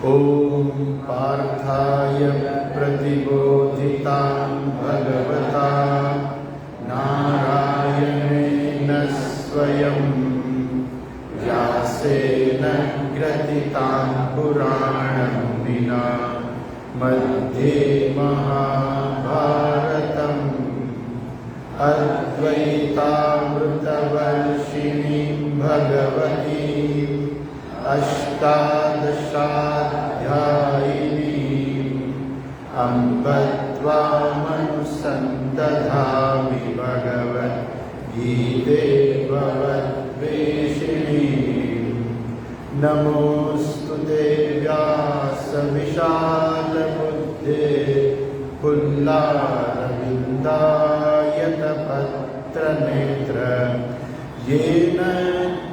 ॐ पार्थाय प्रतिबोधितां भगवता नारायणेन स्वयं व्यासेन ग्रथितां पुराणं विना मध्ये महाभारतम् अद्वैतामृतवर्षिणीं भगवतीम् अष्टादशाध्यायिनीम् अम्ब त्वामनुसन्दधामि भगवद्गीते भवद्वेषिणीम्। नमोऽस्तु ते व्यासविशालबुद्धे पुल्लारविन्दायतपत्रनेत्र येन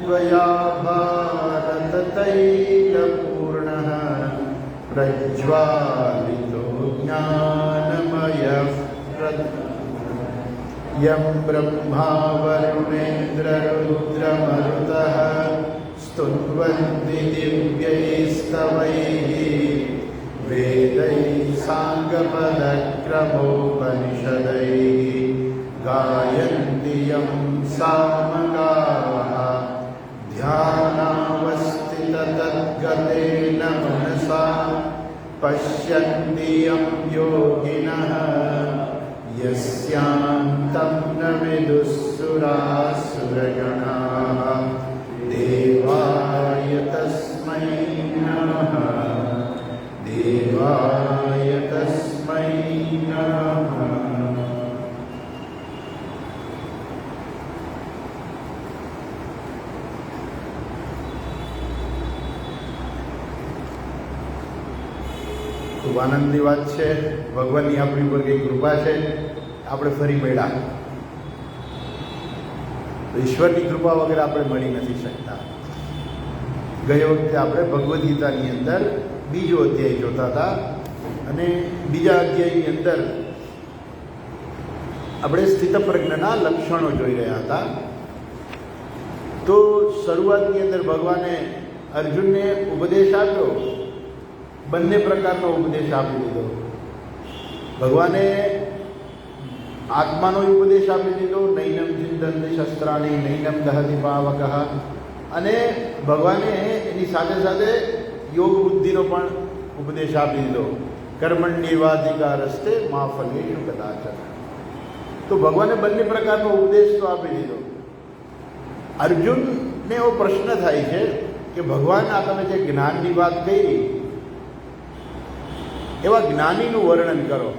त्वया भारततैलपूर्णः प्रज्वालितो ज्ञानमयः यं ब्रह्मा वरुणेन्द्ररुद्रमरुतः स्तुन्वन्ति दिव्यैस्तवैः वेदैः साङ्गपदक्रमोपनिषदैः गायन्ति यं सामगाः ध्यानावस्थिततद्गतेन मनसा पश्यन्ति यं योगिनः यस्यान्तं न विदुःसुरासुरगणाः देवाय तस्मै नमः देवाय तस्मै नमः। ખૂબ આનંદની વાત છે. ભગવાનની આપણી ઉપર કઈ કૃપા છે, આપણે ફરી મળ્યા. ઈશ્વરની કૃપા વગર આપણે મળી નથી શકતા. ગઈ વખતે આપણે ભગવદ્ ગીતાની અંદર બીજો અધ્યાય જોતા હતા અને બીજા અધ્યાયની અંદર આપણે સ્થિતપ્રજ્ઞના લક્ષણો જોઈ રહ્યા હતા. તો શરૂઆતની અંદર ભગવાને અર્જુનને ઉપદેશ આપ્યો, બંને પ્રકારનો ઉપદેશ આપી દીધો. ભગવાને આત્માનો ઉપદેશ આપી દીધો, નૈનમ ચિંતન્તિ શસ્ત્રાણી નૈનમ દહતિ પાવકઃ, અને ભગવાને એની સાથે સાથે યોગ બુદ્ધિનો પણ ઉપદેશ આપી દીધો, કર્મણ્યેવાધિકારસ્તે મા ફલેષુ કદાચન. તો ભગવાને બંને પ્રકારનો ઉપદેશ તો આપી દીધો. અર્જુનને એવો પ્રશ્ન થાય છે કે ભગવાન, આ તમે જે જ્ઞાનની વાત કરી, એવા જ્ઞાનીનું વર્ણન કરો.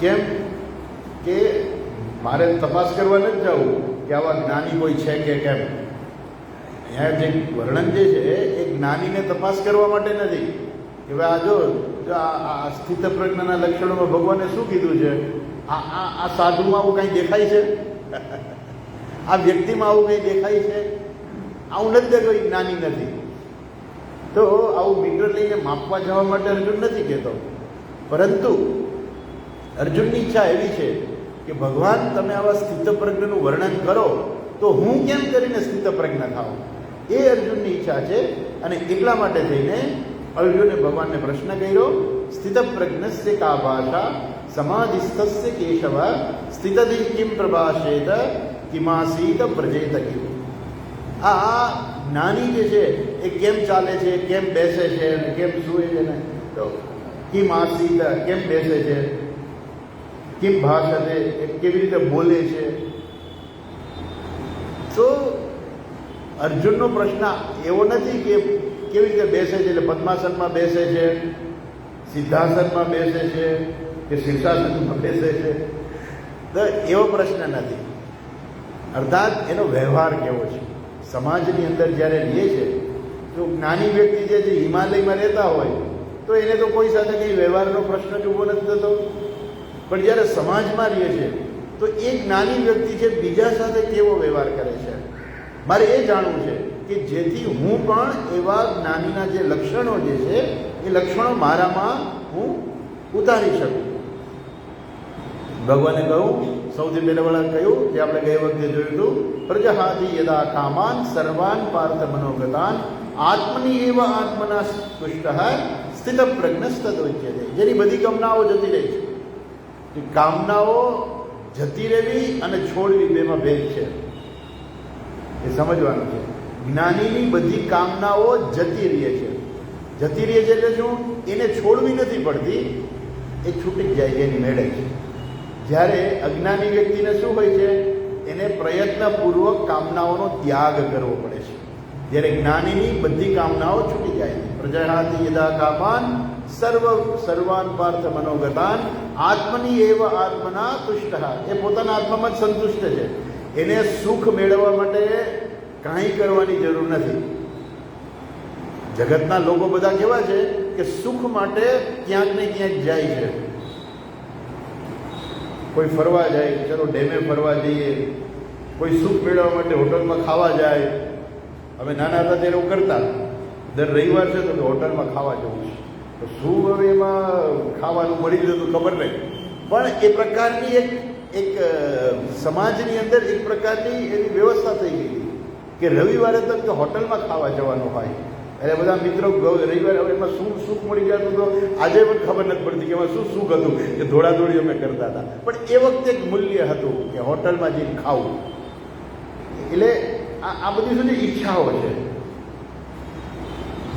કેમ કે મારે તપાસ કરવા નથી જવું કે આવા જ્ઞાની કોઈ છે કે કેમ. અહીંયા જે વર્ણન જે છે એ જ્ઞાનીને તપાસ કરવા માટે નથી કે ભાઈ આ જો આ સ્થિતપ્રજ્ઞના લક્ષણોમાં ભગવાને શું કીધું છે, આ સાધુમાં આવું કંઈ દેખાય છે, આ વ્યક્તિમાં આવું કંઈ દેખાય છે, આવું નથી દેખાય, જ્ઞાની નથી. તો આવું મીટર લઈને માપવા જવા માટે અર્જુન નથી કહેતો, પરંતુ અર્જુનની ઈચ્છા એવી છે કે ભગવાન તમે આવા સ્થિતપ્રજ્ઞનું વર્ણન કરો તો હું કેમ કરીને સ્થિતપ્રજ્ઞ થાઉં, એ અર્જુનની ઈચ્છા છે. અને એટલા માટે થઈને અર્જુને ભગવાનને પ્રશ્ન કર્યો, સ્થિતપ્રજ્ઞસ્ય કા ભાષા સમાધિસ્થસ્ય કેશવ સ્થિતધિ કિમ પ્રભાષેત કિમાસીત પ્રજેત કિમ. આ જ્ઞાની જે છે એ કેમ ચાલે છે, કેમ બેસે છે અને કેમ સૂએ છે ને, તો કિમ આસીત કેમ બેસે છે, કિમ ભાષતે કેવી રીતે બોલે છે. તો અર્જુનનો પ્રશ્ન એવો નથી કે કેવી રીતે બેસે છે, એટલે પદ્માસનમાં બેસે છે, સિદ્ધાસનમાં બેસે છે કે શીર્ષાસનમાં બેસે છે, તો એવો પ્રશ્ન નથી. અર્થાત એનો વ્યવહાર કેવો છે. સમાજની અંદર જ્યારે રહે છે તો જ્ઞાની વ્યક્તિ જે છે હિમાલયમાં રહેતા હોય તો એને તો કોઈ સાથે કંઈ વ્યવહારનો પ્રશ્ન જ ઊભો નથી થતો. પણ જ્યારે સમાજમાં રહે છે તો એ જ્ઞાની વ્યક્તિ છે બીજા સાથે કેવો વ્યવહાર કરે છે, મારે એ જાણવું છે કે જેથી હું પણ એવા જ્ઞાનીના જે લક્ષણો જે છે એ લક્ષણો મારામાં હું ઉતારી શકું. ભગવાને કહ્યું, સૌથી પહેલાં કહ્યું જે આપણે ગઈ વખતે જોયું હતું, પ્રજહાતિ યદા કામાન સર્વાન પાર્થ મનોગતાન આત્મની એવ આત્મના તુષ્ટ સ્થિત પ્રજ્ઞસ્તદોચ્યતે. જેની બધી કામનાઓ જતી રહી છે. કામનાઓ જતી રહેવી અને છોડવી બેમાં ભેદ છે, એ સમજવાનું છે. જ્ઞાનીની બધી કામનાઓ જતી રહે છે. જતી રહે છે એટલે શું? એને છોડવી નથી પડતી, એ છૂટી જાય છે, એની મેળે છે. જ્યારે અજ્ઞાની વ્યક્તિને શું હોય છે? એને પ્રયત્નપૂર્વક કામનાઓનો ત્યાગ કરવો પડે છે. જ્યારે જ્ઞાનીની બધી કામનાઓ છૂટી જાય છે. પ્રજહાતિ યદા કામાન સર્વાન પાર્થ મનોગતાન આત્મની એવ આત્મના તુષ્ટ. એ પોતાના આત્મામાં જ સંતુષ્ટ છે. એને સુખ મેળવવા માટે કાંઈ કરવાની જરૂર નથી. જગતના લોકો બધા કેવા છે કે સુખ માટે ક્યાંક ને ક્યાંક જાય છે. કોઈ ફરવા જાય, ચલો ડેમે ફરવા જઈએ. કોઈ સુખ મેળવવા માટે હોટલમાં ખાવા જાય. અમે નાના હતા ત્યારે એવું કરતા, દર રવિવાર છે તો હોટલમાં ખાવા જવું છે. તો શું હવે એમાં ખાવાનું મળી જતું ખબર નહીં, પણ એ પ્રકારની એક સમાજની અંદર એક પ્રકારની એવી વ્યવસ્થા થઈ ગઈ કે રવિવારે તો કે હોટલમાં ખાવા જવાનું હોય. એટલે બધા મિત્રો રવિવારે હવે એમાં શું સુખ મળી જતું તો આજે પણ ખબર નથી પડતી કે એમાં શું સુખ હતું. કે દોડાદોડી અમે કરતા હતા, પણ એ વખતે એક મૂલ્ય હતું કે હોટલમાં જઈને ખાવું. એટલે આ બધી શું છે? ઈચ્છાઓ છે.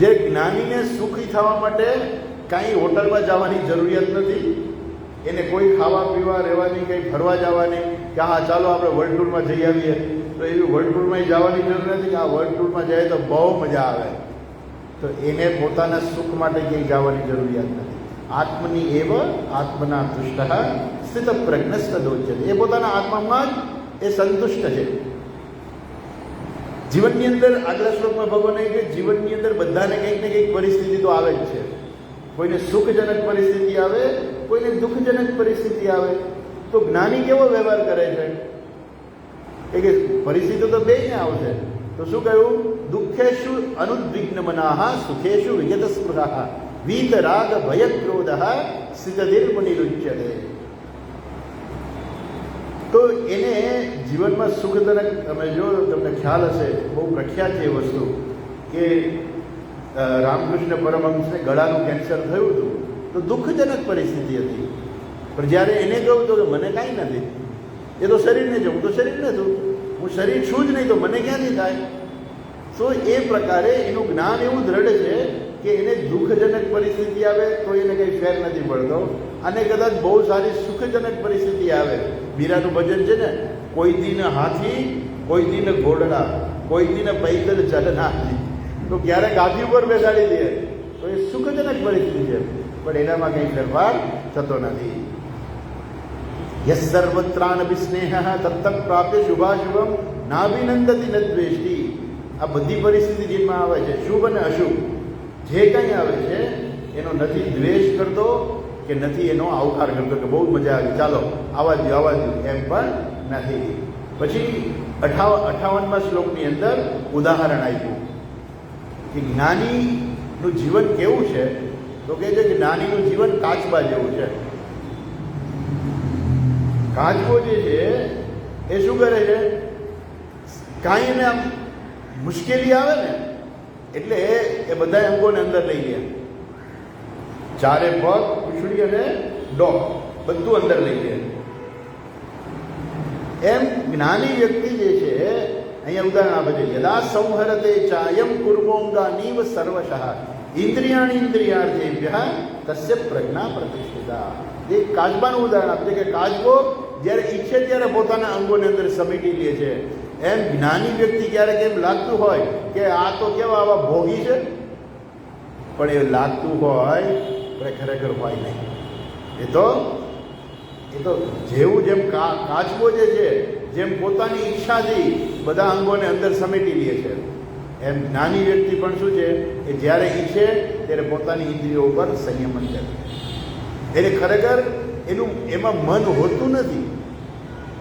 જે જ્ઞાનીને સુખી થવા માટે કાંઈ હોટલમાં જવાની જરૂરિયાત નથી. એને કોઈ ખાવા પીવા રહેવાની, કંઈ ફરવા જવાની કે હા ચાલો આપણે વર્લ્ડ ટૂરમાં જઈ આવીએ, તો એવી વર્લ્ડ ટૂરમાં જવાની જરૂર નથી કે આ વર્લ્ડ ટૂરમાં જાય તો બહુ મજા આવે. તો એને પોતાના સુખ માટે ક્યાંય જવાની જરૂરિયાત નથી. આત્મની એવ આત્મના તુષ્ટ સ્થિત પ્રજ્ઞસ્તદોચ્યતે. એ પોતાના આત્મામાં જ એ સંતુષ્ટ છે. જીવનની અંદર આગલા શ્લોકમાં ભગવાને કે જીવનની અંદર બધાને કંઈક ને કંઈક પરિસ્થિતિ તો આવે જ છે. કોઈને સુખજનક પરિસ્થિતિ આવે, કોઈને દુઃખજનક પરિસ્થિતિ આવે. તો જ્ઞાની કેવો વ્યવહાર કરે છે કે પરિસ્થિતિ તો બેયને આવશે. તો શું કહ્યું? દુઃખેશુ અનુદ્વિગ્ન મનાઃ સુખેશુ વિગત સ્પૃહઃ વીત રાગ ભય ક્રોધઃ સ્થિતધિર્મુનિરુચ્યતે. તો એને જીવનમાં સુખજનક, તમે જો તમને ખ્યાલ હશે, બહુ પ્રખ્યાત છે એ વસ્તુ કે રામકૃષ્ણ પરમહંસને ગળાનું કેન્સર થયું હતું. તો દુઃખજનક પરિસ્થિતિ હતી. પણ જ્યારે એને કહ્યું તો કે મને કાંઈ નથી, એ તો શરીરને છે, હું તો શરીર નથી, હું શરીર છું જ નહીં, તો મને ક્યાંથી થાય? તો એ પ્રકારે એનું જ્ઞાન એવું દ્રઢ છે કે એને દુઃખજનક પરિસ્થિતિ આવે તો એને કંઈ ફેર નથી પડતો, અને કદાચ બહુ સારી સુખજનક પરિસ્થિતિ આવે. મીરાનું ભજન છે ને, કોઈ દિન હાથી કોઈ દિન ઘોડડા કોઈ દિન પૈદલ ચલના. તો ક્યારેક હાથી ઉપર બેસાડી દે તો એ સુખજનક પરિસ્થિતિ છે, પણ એનામાં કંઈ ફેરફાર થતો નથી. યસ સર્વત્રાનપી સ્નેહ તત્ત પ્રાપ્ય શુભાશુભમ નાભિનંદતી ન દ્વેષ્ટિ. આ બધી પરિસ્થિતિ જેમાં આવે છે, શુભ અને અશુભ જે કંઈ આવે છે એનો નથી દ્વેષ કરતો કે નથી એનો આવકાર કરતો કે બહુ મજા આવી, ચાલો આવા જ એમ પણ નથી. પછી 58મા શ્લોકની અંદર ઉદાહરણ આપ્યું કે જ્ઞાનીનું જીવન કેવું છે. તો કહે છે કે જ્ઞાનીનું જીવન કાચબા જેવું છે. કાચબો જે છે એ શું કરે છે? કાંઈ એને આમ મુશ્કેલી આવે ને એટલે એ બધા અંગોને અંદર લઈ લે. ચારે પગ, પૂંછડી અને ડોક બધું અંદર લઈ લે. એમ જ્ઞાની વ્યક્તિ જે છે, અહીંયા ઉદાહરણ આપે છે, યદા સંહરતે ચાયમ કુર્મોંગાનીવ સર્વશઃ ઇન્દ્રિયાણી ઇન્દ્રિયાર્થેભ્યઃ તસ્ય પ્રજ્ઞા પ્રતિષ્ઠિતા. એ કાચબાનું ઉદાહરણ આપે છે કે કાચબો જ્યારે ઈચ્છે ત્યારે પોતાના અંગોને અંદર સમેટી લે છે. એમ જ્ઞાની વ્યક્તિ ક્યારેક એમ લાગતું હોય કે આ તો કેવા આવા ભોગી છે, પણ એ લાગતું હોય પણ ખરેખર હોય નહીં. એ તો જેવું જેમ કાચબો જે છે, જેમ પોતાની ઈચ્છાથી બધા અંગોને અંદર સમેટી લે છે, એમ જ્ઞાની વ્યક્તિ પણ શું છે એ જ્યારે ઈચ્છે ત્યારે પોતાની ઇન્દ્રિયો ઉપર સંયમન કરે. એને ખરેખર એમાં મન હોતું નથી,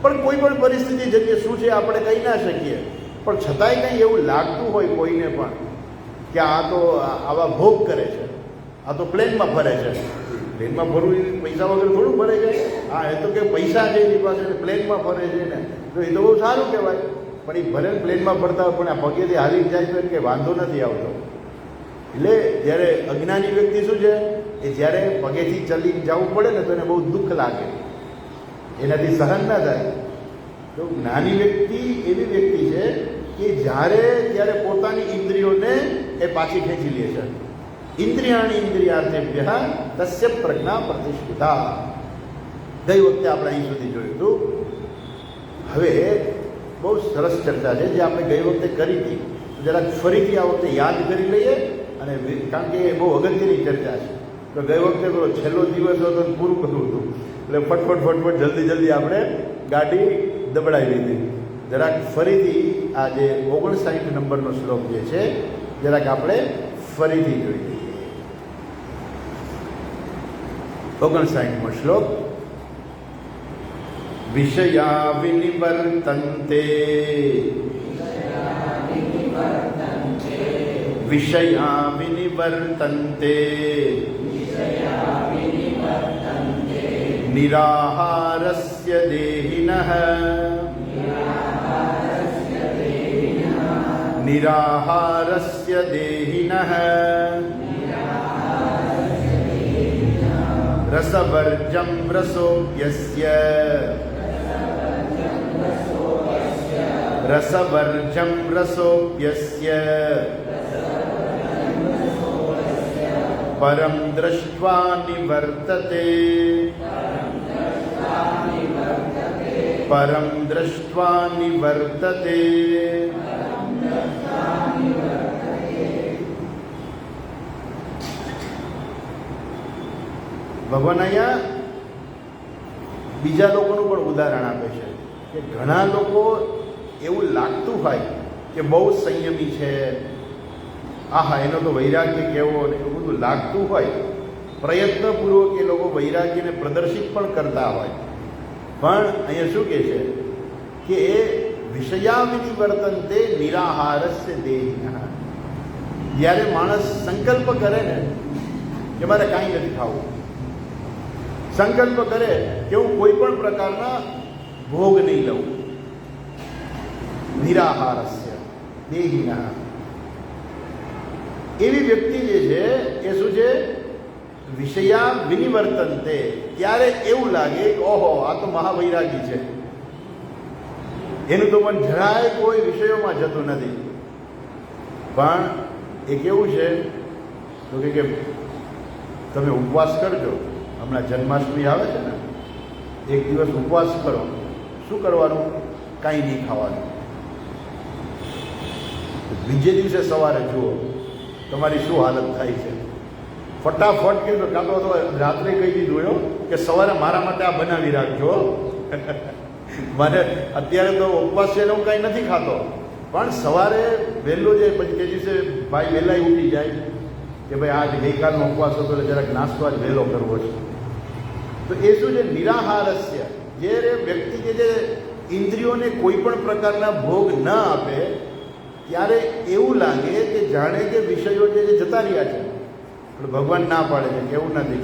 પણ કોઈ પણ પરિસ્થિતિ જગ્યાએ શું છે આપણે કહી ના શકીએ, પણ છતાંય કંઈ એવું લાગતું હોય કોઈને પણ કે આ તો આવા ભોગ કરે છે, આ તો પ્લેનમાં ફરે છે. પ્લેનમાં ફરવું એ પૈસા વગર થોડું ફરે છે. હા, એ તો કે પૈસા છે એની પાસે, પ્લેનમાં ફરે છે ને, તો એ તો બહુ સારું કહેવાય. પણ એ ભલે પ્લેનમાં ફરતા હોય પણ આ પગેથી હાલી જાય તો કે વાંધો નથી આવતો. એટલે જ્યારે અજ્ઞાની વ્યક્તિ શું છે એ જ્યારે પગેથી ચાલીને જવું પડે ને તો એને બહુ દુઃખ લાગે, એનાથી સહન ના થાય. તો જ્ઞાની વ્યક્તિ એવી વ્યક્તિ છે કે જ્યારે પોતાની ઇન્દ્રિયોને એ પાછી ખેંચી લે છે. ઇન્દ્રિયાણી ઇન્દ્રિયાર્થેભ્ય તસ્ય પ્રજ્ઞા પ્રતિષ્ઠિતા. ગઈ વખતે આપણે અહીં સુધી જોયું હતું. હવે બહુ સરસ ચર્ચા છે જે આપણે ગઈ વખતે કરી હતી, જરાક ફરીથી આ વખતે યાદ કરી લઈએ. અને કારણ કે એ બહુ અગત્યની ચર્ચા છે. તો ગઈ વખતે પેલો છેલ્લો દિવસ હતો પૂરું કરવું હતું એટલે ફટફટ જલ્દી આપણે ગાડી દબડાવી લીધી. જરાક ફરીથી આ જે 59 નંબરનો શ્લોક જે છે જરાક આપણે ફરીથી જોઈ લઈએ. 59મો શ્લોક. વિષયા વિનિવર્તન્તે વિષયા વિનિવર્તન્તે નિરાહારસ્ય દેહિનઃ નિરાહારસ્ય દેહિનઃ રસવર્જં રસોપ્યસ્ય રસવર્જં રસોપ્યસ્ય પરમ દૃષ્ટ્વા નિવર્તતે પરમ દૃષ્ટ્વા નિવર્તતે. ભગવાન અહીંયા બીજા લોકોનું પણ ઉદાહરણ આપે છે કે ઘણા લોકો એવું લાગતું હોય કે બહુ સંયમી છે, આહા એનો તો વૈરાગ્ય કેવો ને એવું બધું લાગતું હોય, પ્રયત્નપૂર્વક એ લોકો વૈરાગ્યને પ્રદર્શિત પણ કરતા હોય, પણ અહીંયા શું કહે છે કે એ વિષયા વિનિવર્તન્તે નિરાહારસ્ય દેહિનઃ. જ્યારે માણસ સંકલ્પ કરે ને કે મારે કાંઈ નથી ખાવું, સંકલ્પ કરે કે હું કોઈ પણ પ્રકારના ભોગ નહીં લઉં, નિરાહારસ્ય દેહિનઃ, એવી વ્યક્તિ જે છે એ શું છે વિષયા વિનિવર્તન્તે. ત્યારે એવું લાગે કે ઓહો આ તો મહાવૈરાગી છે, એનું તો મન જરાય કોઈ વિષયોમાં જતું નથી. પણ એ કેવું છે તો કે તમે ઉપવાસ કરજો, હમણાં જન્માષ્ટમી આવે છે ને, એક દિવસ ઉપવાસ કરો. શું કરવાનું? કાંઈ નહીં ખાવાનું. બીજે દિવસે સવારે જુઓ તમારી શું હાલત થાય છે. ફટાફટ કે કાં તો રાત્રે કહી દીધું કે સવારે મારા માટે આ બનાવી રાખજો. મને અત્યારે તો ઉપવાસ છે હું કાંઈ નથી ખાતો, પણ સવારે વહેલો જાય પછી તે દિવસે ભાઈ વહેલા ઉઠી જાય કે ભાઈ આજ ગઈકાલનો ઉપવાસ હતો એટલે જરાક નાસ્તો આજ વહેલો કરવો છે. તો એ શું છે નિરાહારસ્ય. જે વ્યક્તિ કે જે ઇન્દ્રિયોને કોઈ પણ પ્રકારના ભોગ ન આપે ત્યારે એવું લાગે કે જાણે કે વિષયો જે જતા રહ્યા છે, પણ ભગવાન ના પાડે છે કે એવું નથી.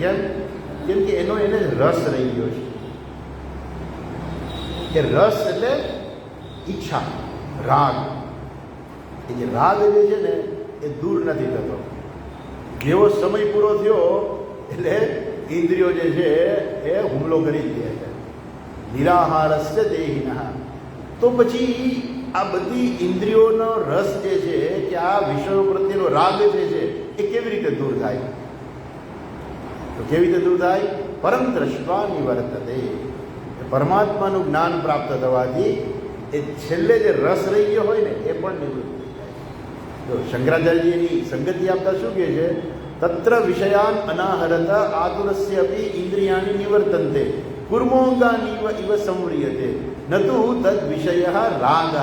કેમ કે એનો એને રસ રહી ગયો છે. કે રસ એટલે ઈચ્છા, રાગ. એ જે રાગ જે છે ને એ દૂર નથી થતો. જેવો સમય પૂરો થયો એટલે ઇન્દ્રિયો જે છે એ હુમલો કરી દે છે. નિરાહારસ્ય દેહિનઃ. તો પછી આ બધી ઇન્દ્રિયોનો રસ જે છે કે આ વિષયો પ્રત્યેનો રાગ જે છે એ કેવી રીતે દૂર થાય? તો કેવી રીતે દૂર થાય? પરમ દ્રષ્ટા નિવર્તતે. પરમાત્માનું જ્ઞાન પ્રાપ્ત થવાથી એ છેલ્લે જે રસ રહી ગયો હોય ને એ પણ નિવૃત્ત થઈ જાય. જો શંકરાચાર્યની સંગતિ આપતા શું કહે છે? તત્ર વિષયાન અનાહરત આતુરસ્ય અપી ઇન્દ્રિયાણી નિવર્તન્તે કુર્મોંગાનીવ ઇવ સંવ્રિયતે નતુ તદ વિષય રાગ.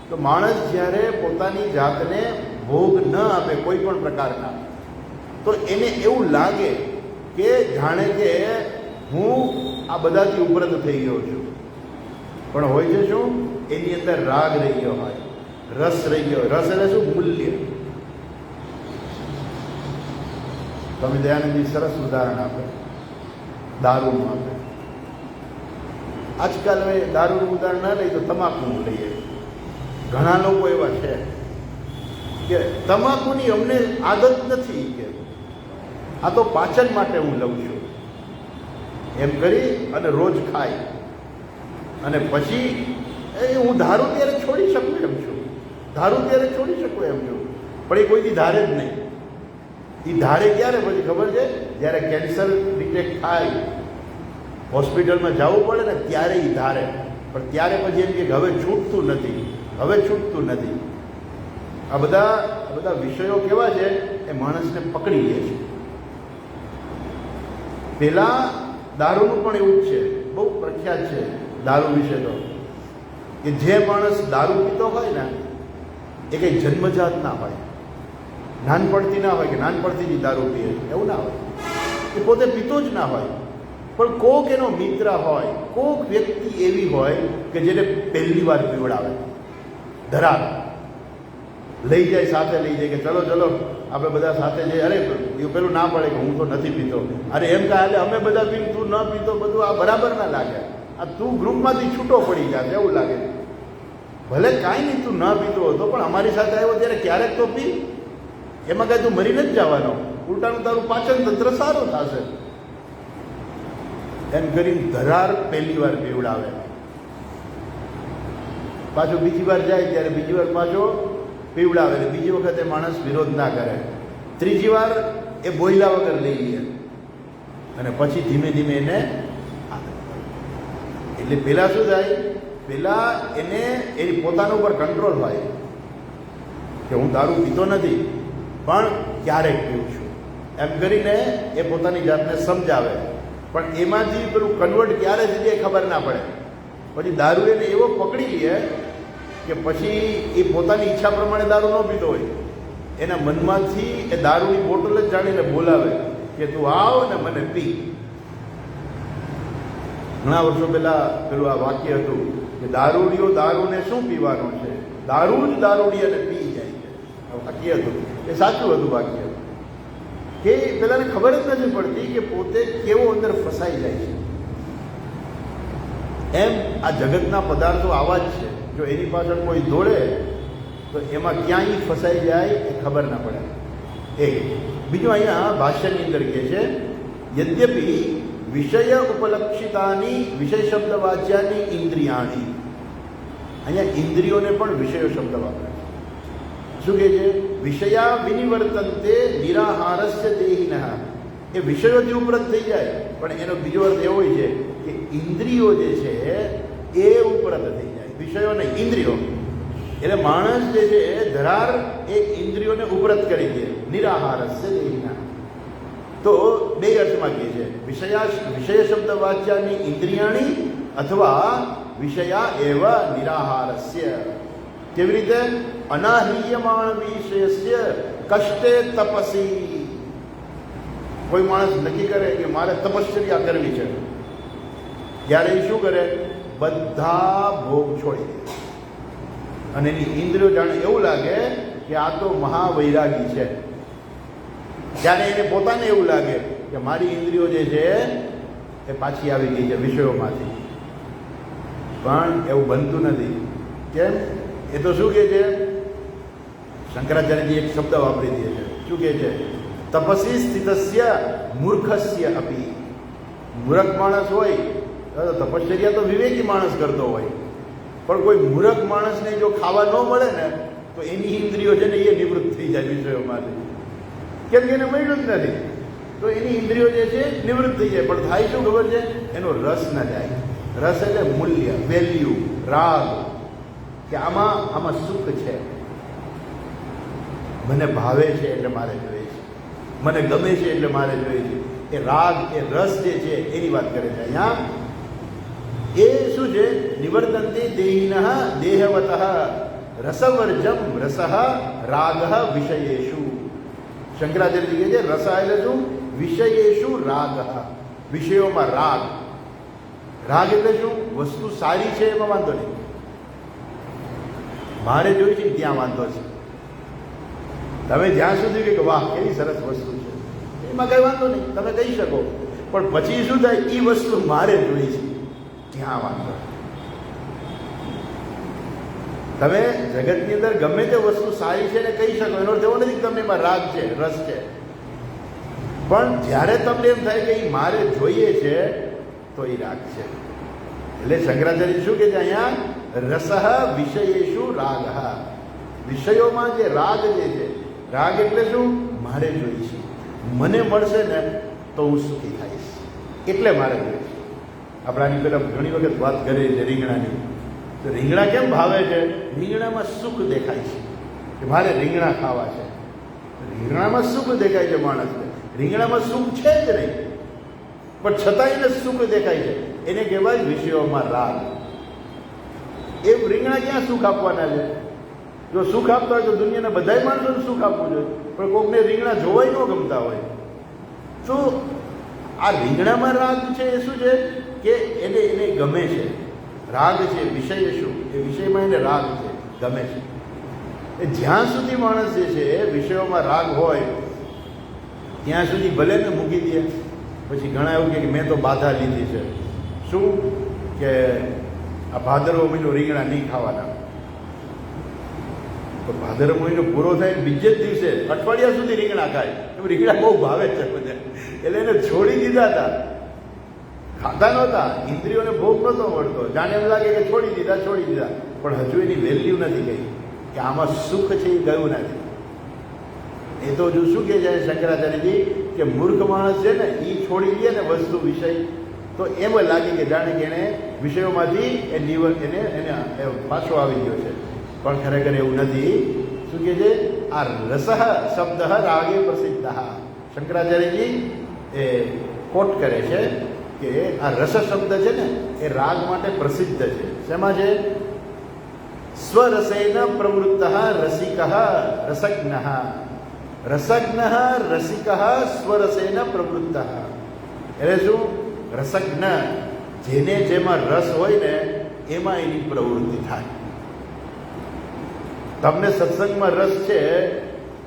તો માણસ જ્યારે પોતાની જાતને ભોગ ન આપે કોઈ પણ પ્રકારના, તો એને એવું લાગે કે જાણે કે હું આ બધાથી ઉપરત થઈ ગયો છું. પણ હોય છે શું? એની અંદર રાગ રહી ગયો હોય, રસ રહી ગયો. રસ એટલે શું? મૂલ્ય. સ્વામી દયાનંદજી સરસ ઉદાહરણ આપે, દારૂનું આપે. આજકાલ હવે દારૂનું ઉદાહરણ ના લઈએ તો તમાકુનું લઈએ. ઘણા લોકો એવા છે કે તમાકુની અમને આદત નથી, કે આ તો પાચન માટે હું લઉં છું એમ કરી અને રોજ ખાય, અને પછી હું ધારું ત્યારે છોડી શકું એમ છું, ધારું ત્યારે છોડી શકું એમ છું, પણ એ કોઈથી ધારે જ નહીં. એ ધારે ક્યારે પછી ખબર છે? જ્યારે કેન્સર ડિટેક્ટ થાય, હોસ્પિટલમાં જવું પડે ને ત્યારે એ ધારે, પણ ત્યારે પછી એમ કે હવે છૂટતું નથી, હવે છૂટતું નથી. આ બધા વિષયો કેવા છે? એ માણસને પકડી લે છે. પેલા દારૂનું પણ એવું જ છે, બહુ પ્રખ્યાત છે દારૂ વિશે તો, કે જે માણસ દારૂ પીતો હોય ને એ કંઈ જન્મજાત ના હોય, નાનપણથી ના હોય કે નાનપણથી જ દારૂ પીએ, એવું ના હોય. એ પોતે પીતો જ ના હોય, પણ કોક એનો મિત્ર હોય, કોક વ્યક્તિ એવી હોય કે જેને પહેલી વાર પીવડાવે, ધરાર લઈ જાય, સાથે લઈ જાય કે ચલો ચલો આપણે બધા સાથે જઈએ. અરે એ પેલું ના પડે કે હું તો નથી પીતો, અરે એમ કહે એટલે અમે બધા પીને તું ન પીતો, બધું આ બરાબર ના લાગે. આ તું ગ્રુપમાંથી છૂટો પડી જાય એવું લાગે. ભલે કાંઈ નહીં તું ન પીતો હતો, પણ અમારી સાથે આવ્યો ત્યારે ક્યારેક તો પી, એમાં કાંઈ તું મરી નથી જવાનો, ઉલટાનું તારું પાચન તંત્ર સારું થશે એમ કરીને ધરાર પહેલી વાર પીવડાવે. પાછું બીજી વાર જાય ત્યારે બીજી વાર પાછો પીવડાવે, બીજી વખતે માણસ વિરોધ ના કરે, ત્રીજી વાર એ બોયલા વગર લઈ લે, અને પછી ધીમે ધીમે એને. એટલે પેલા શું થાય? પેલા એને એની પોતાના ઉપર કંટ્રોલ હોય કે હું દારૂ પીતો નથી પણ ક્યારેક પીવું છું એમ કરીને એ પોતાની જાતને સમજાવે. પણ એમાંથી પેલું કન્વર્ટ ક્યારે થઈ જાય ખબર ના પડે. પછી દારૂ એને એવો પકડી લે કે પછી એ પોતાની ઈચ્છા પ્રમાણે દારૂ ન પીતો હોય, એના મનમાંથી એ દારૂની બોટલ જ જાણીને બોલાવે કે તું આવ ને મને પી. ઘણા વર્ષો પહેલા પેલું આ વાક્ય હતું કે દારૂડિયો દારૂને શું પીવાનો છે, દારૂ જ દારૂડિયાને પી જાય છે. આ વાક્ય હતું, એ સાચું હતું વાક્ય, કે પેલાને ખબર જ નથી પડતી કે પોતે કેવો અંદર ફસાઈ જાય છે. એમ આ જગતના પદાર્થો આવા જ છે, જો એની પાછળ કોઈ દોડે તો એમાં ક્યાંય ફસાઈ જાય એ ખબર ના પડે. એક બીજું અહીંયા ભાષ્યની અંદર કહે છે, યદ્યપિ વિષય ઉપલક્ષિતાની વિષય શબ્દ વાચ્યાની ઇન્દ્રિયાણી. અહીંયા ઇન્દ્રિયોને પણ વિષયો શબ્દ વાપરે છે. શું કહે છે? વિષયા વિનિવર્તનતે નિરાહારસ્ય દેહિનઃ. એ વિષયોથી ઉપરત થઈ જાય, પણ એનો બીજો અર્થ એવો છે કે ઇન્દ્રિયો જે છે એ ઉપરત થઈ જાય, વિષયો નહીં, ઇન્દ્રિયો. એટલે માણસ જે છે ધરાર એ ઇન્દ્રિયોને ઉપરત કરી દે, નિરાહારસ્ય દેહિનઃ. તો બે અર્થમાં કહે છે, વિષય શબ્દ વાચ્યાની ઇન્દ્રિયાણી અથવા વિષયા એવ નિરાહારસ્ય. કેવી રીતે? અનાહ્રિયમાણ વિષયસ્ય કષ્ટે તપસી. કોઈ માણસ નક્કી કરે કે મારે તપશ્ચર્યા કરવી છે, ત્યારે એ શું કરે? બધા ભોગ છોડી દે, અને એની ઇન્દ્રિયો જાણે એવું લાગે કે આ તો મહાવૈરાગી છે. જ્યારે એને પોતાને એવું લાગે કે મારી ઇન્દ્રિયો જે છે એ પાછી આવી ગઈ છે વિષયોમાંથી. પણ એવું બનતું નથી. કેમ? એ તો શું કહે છે? શંકરાચાર્યજી એક શબ્દ વાપરી દે છે. શું કહે છે? તપસી સ્થિતસ્ય મૂર્ખસ્ય અપી. મૂર્ખ માણસ હોય તો તપશ્ચર્યા તો વિવેકી માણસ કરતો હોય, પણ કોઈ મૂર્ખ માણસને જો ખાવા ન મળે ને તો એની ઇન્દ્રિયો છે ને એ નિવૃત્ત થઈ જાય વિષયોમાંથી. કેમ કે એને મળ્યું જ નથી, તો એની ઇન્દ્રિયો જે છે નિવૃત્ત થઈ જાય. પણ થાય શું ખબર છે? એનો રસ ના જાય. રસ એટલે મૂલ્ય, વેલ્યુ, રાગ, કે આમાં સુખ છે, મને ભાવે છે એટલે મારે જોઈએ છે, મને ગમે છે એટલે મારે જોઈએ છે. એ રાગ, એ રસ જે છે એની વાત કરે છે અહીંયા. એ શું છે? નિવર્તન્તે દેહિનઃ દેહવતઃ રસવર્જમ રસઃ રાગ વિષયેષુ. શંકરાચાર્ય કહે છે રસ એટલે શું? વિષયેષુ રાગ. વિષયોમાં રાગ. રાગ એટલે શું? વસ્તુ સારી છે એમાં વાંધો નહીં, મારે જોઈ છે ત્યાં વાંધો છે. તમે જ્યાં સુધી કે વાહ કેવી સરસ વસ્તુ છે એમાં કઈ વાંધો નહીં, તમે કહી શકો. પણ પછી શું થાય? એ વસ્તુ મારે જોઈ છે ત્યાં વાંધો. તમે જગતની અંદર ગમે તે વસ્તુ સારી છે ને કહી શકો, એનો અર્થ એવો નથી કે તમને એમાં રાગ છે, રસ છે. પણ જ્યારે તમને એમ થાય કે એ મારે જોઈએ છે તો એ રાગ છે. એટલે શંકરાચાર્ય શું કે છે અહીંયા, રસઃ વિષયેષુ રાગ. વિષયોમાં જે રાગ જે છે, રાગ એટલે શું, મારે જોઈશે, મને મળશે ને તો હું સુખી થઈશ, એટલે મારે જોઈશે. આપણે આની તરફ ઘણી વખત વાત કરીએ છીએ રીંગણાની. તો રીંગણા કેમ ભાવે છે? રીંગણામાં સુખ દેખાય છે કે મારે રીંગણા ખાવા છે. રીંગણામાં સુખ દેખાય છે માણસને. રીંગણામાં સુખ છે જ નહીં, પણ છતાં એને સુખ દેખાય છે. એને કહેવાય વિષયોમાં રાગ. એ રીંગણા ક્યાં સુખ આપવાના છે? જો સુખ આપતા હોય તો દુનિયાના બધા માણસોને સુખ આપવું જોઈએ, પણ કોકને રીંગણા જોવાય ન ગમતા હોય. તો આ રીંગણામાં રાગ છે એ શું છે કે એને ગમે છે, રાગ છે. વિષય શું? એ વિષયમાં એને રાગ છે, ગમે છે. એ જ્યાં સુધી માણસ જે છે વિષયોમાં રાગ હોય ત્યાં સુધી ભલે ને મૂકી દે. પછી ઘણા એવું કે મેં તો બાધા લીધી છે. શું કે આ ભાદરવો મહિનો રીંગણા નહીં ખાવાના. તો ભાદરવો મહિનો પૂરો થાય બીજે જ દિવસે અઠવાડિયા સુધી રીંગણા ખાય. એમ રીંગણા બહુ ભાવે છે બધે, એટલે એને છોડી દીધા હતા. ખાતા નહોતા, ઇન્દ્રિયોને ભોગ નહોતો મળતો. જાણે એમ લાગે કે છોડી દીધા, પણ હજુ એની વેલ્યુ નથી ગઈ કે આમાં સુખ છે એ ગયું નથી. એ તો હજુ શું કહે છે શંકરાચાર્યજી કે મૂર્ખ માણસ છે ને એ છોડી દે ને વસ્તુ વિષય, તો એમ લાગે કે જાણે કે એને વિષયોમાંથી એને પાછો આવી ગયો છે. પણ ખરેખર એવું નથી. શું કહે છે? આ રસઃ શબ્દ રાગે પ્રસિદ્ધ. શંકરાચાર્યજી એ કોટ કરે છે કે આ રસ શબ્દ છે ને એ રાગ માટે પ્રસિદ્ધ છે. શેમાં છે? સ્વરસેન પ્રવૃત્ત રસિક રસજ્ઞ. રસજ્ઞ રસિક સ્વરસેન પ્રવૃત્ત. એટલે શું? રસજ્ઞ, જેને જેમાં રસ હોય ને એમાં એની પ્રવૃત્તિ થાય. તમને સત્સંગમાં રસ છે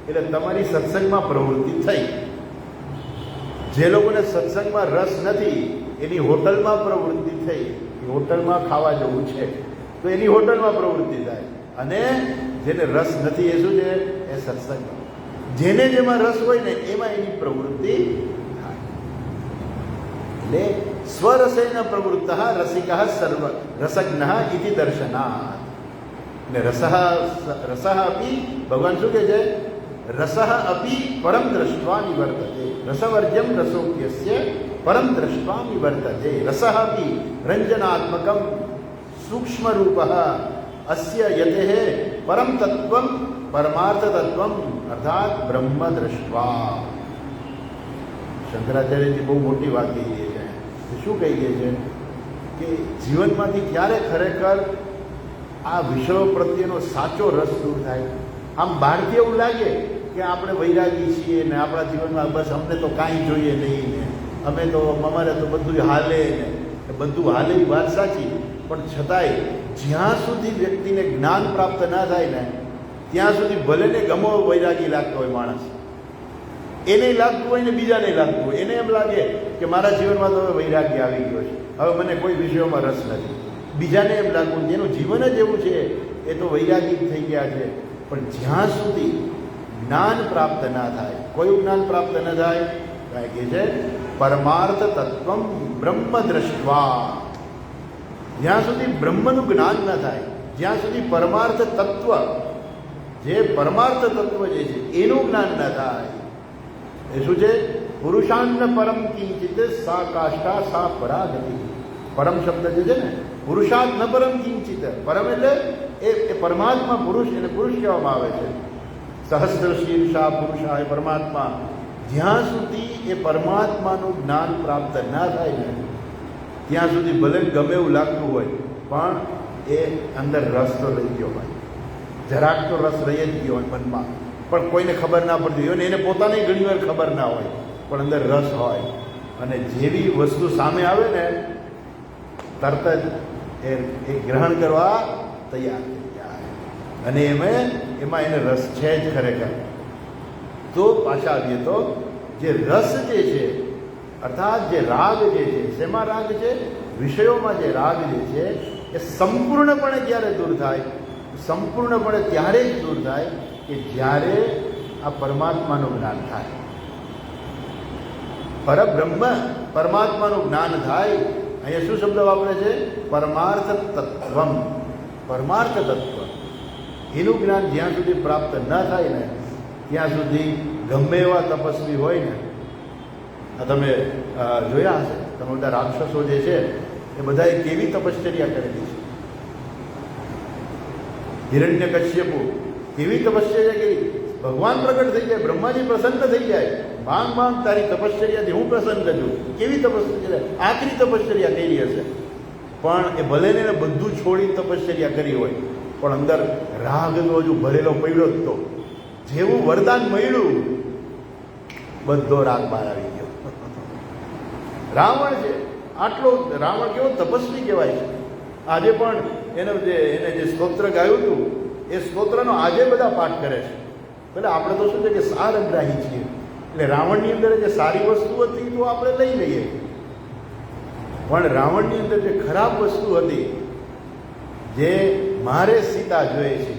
એટલે તમારી સત્સંગમાં પ્રવૃત્તિ થઈ. જે લોકોને સત્સંગમાં રસ નથી એની હોટલમાં પ્રવૃત્તિ થઈ. એ હોટલમાં ખાવા જવું છે તો એની હોટલમાં પ્રવૃત્તિ થાય. અને જેને રસ નથી એ શું છે? એ સત્સંગ. જેને જેમાં રસ હોય ને એમાં એની પ્રવૃત્તિ થાય. એટલે સ્વરસેન પ્રવૃત્ત રસિક સર્વ રસજ્ઞ ઇતિ દર્શનાत्. એટલે રસઃ અપી ભગવાન શું કહે છે? રસઃ અપી પરમ દ્રષ્ટવા નિવર્તતે. રસવર્જ્યમ રસોપ્યસ્ય પરમ દ્રષ્ટવા નિવર્તતે. રસઃ અપી રંજનાત્મકમ સૂક્ષ્મરૂપ અસ્ય યતેઃ પરમ તત્વમ પરમાર્થ તત્વમ અર્થાત બ્રહ્મ દ્રષ્ટવા. શંકરાચાર્યજી બહુ મોટી વાત કહી દે છે. શું કહી દે છે કે જીવનમાંથી ક્યારે ખરેખર આ વિષયો પ્રત્યેનો સાચો રસ દૂર થાય. આમ બહારથી એવું લાગે કે આપણે વૈરાગી છીએ ને આપણા જીવનમાં બસ અમને તો કાંઈ જોઈએ નહીં ને અમે તો અમારે તો બધું હાલે ને બધું હાલે એ વાત સાચી. પણ છતાંય જ્યાં સુધી વ્યક્તિને જ્ઞાન પ્રાપ્ત ના થાય ને ત્યાં સુધી ભલે ને ગમો વૈરાગી લાગતો હોય માણસ, એને લાગતું હોય ને બીજાને લાગતું હોય. એને એમ લાગે કે મારા જીવનમાં તો હવે વૈરાગ્ય આવી ગયો છે, હવે મને કોઈ વિષયોમાં રસ નથી. બીજાને એમ લાગવું જેનું જીવન જ એવું છે એ તો વૈરાગી થઈ ગયા છે. પણ જ્યાં સુધી જ્ઞાન પ્રાપ્ત ના થાય, કોઈ જ્ઞાન પ્રાપ્ત ન થાય, કાંઈ કહે છે પરમાર્થ તત્વમ બ્રહ્મ દ્રષ્ટવા. જ્યાં સુધી બ્રહ્મનું જ્ઞાન ન થાય, જ્યાં સુધી પરમાર્થ તત્વ, જે પરમાર્થ તત્વ જે છે એનું જ્ઞાન ન થાય, એ શું છે? પુરુષાન્ન પરમ કિંચિત સા કાષ્ઠા સા પરાગતિ. પરમ શબ્દ જે છે ને, પુરુષાર્થ ન પરમ કિંચિત. પરમ એટલે એ પરમાત્મા પુરુષ, એને પુરુષ કહેવામાં આવે છે. સહસ્ત્ર શીર્ષા પુરુષા એ પરમાત્મા. જ્યાં સુધી એ પરમાત્માનું જ્ઞાન પ્રાપ્ત ના થાય ને ત્યાં સુધી ભલે ગમે એવું લાગતું હોય પણ એ અંદર રસ તો રહી ગયો હોય, જરાક તો રસ રહી જ ગયો હોય મનમાં, પણ કોઈને ખબર ના પડતી હોય ને એને પોતાને ઘણી વાર ખબર ના હોય, પણ અંદર રસ હોય. અને જેવી વસ્તુ સામે આવે ને તરત જ એ ગ્રહણ કરવા તૈયાર થઈ જાય. અને એમાં એને રસ છે જ ખરેખર. તો પાછા આવીએ તો જે રસ જે છે અર્થાત જે રાગ જે છે, શેમાં રાગ છે? વિષયોમાં જે રાગ જે છે એ સંપૂર્ણપણે જ્યારે દૂર થાય, સંપૂર્ણપણે ત્યારે જ દૂર થાય કે જ્યારે આ પરમાત્માનું જ્ઞાન થાય. પરબ્રહ્મ પરમાત્માનું જ્ઞાન થાય. અહીંયા શું શબ્દ વાપરે છે? પરમાર્થ તત્વમ. પરમાર્થ તત્વ એનું જ્ઞાન જ્યાં સુધી પ્રાપ્ત ન થાય ને ત્યાં સુધી ગમે એવા તપસ્વી હોય ને, તમે જોયા હશે, તમે બધા રાક્ષસો જે છે એ બધાએ કેવી તપશ્ચર્યા કરેલી છે. હિરણ્યકશ્યપુ કેવી તપશ્ચર્યા કરી, ભગવાન પ્રગટ થઈ જાય, બ્રહ્માજી પ્રસન્ન થઈ જાય, માંગ માંગ તારી તપશ્ચર્યાથી હું પ્રસન્ન છું. કેવી તપશ્ચર્યા, આખરી તપશ્ચર્યા કરી હશે. પણ એ ભલે ને બધું છોડી તપશ્ચર્યા કરી હોય, પણ અંદર રાગનો હજુ ભરેલો પડ્યો જ તો. જેવું વરદાન મળ્યું બધો રાગ બહાર આવી ગયો. રાવણ છે, આટલો રાવણ કેવો તપસ્વી કહેવાય છે. આજે પણ એને જે સ્તોત્ર ગાયું હતું એ સ્તોત્રનો આજે બધા પાઠ કરે છે. એટલે આપણે તો શું છે કે સારગ્રાહી છીએ, એટલે રાવણની અંદર જે સારી વસ્તુ હતી તો આપણે લઈ લઈએ, પણ રાવણની અંદર જે ખરાબ વસ્તુ હતી, જે મારે સીતા જોઈએ છે,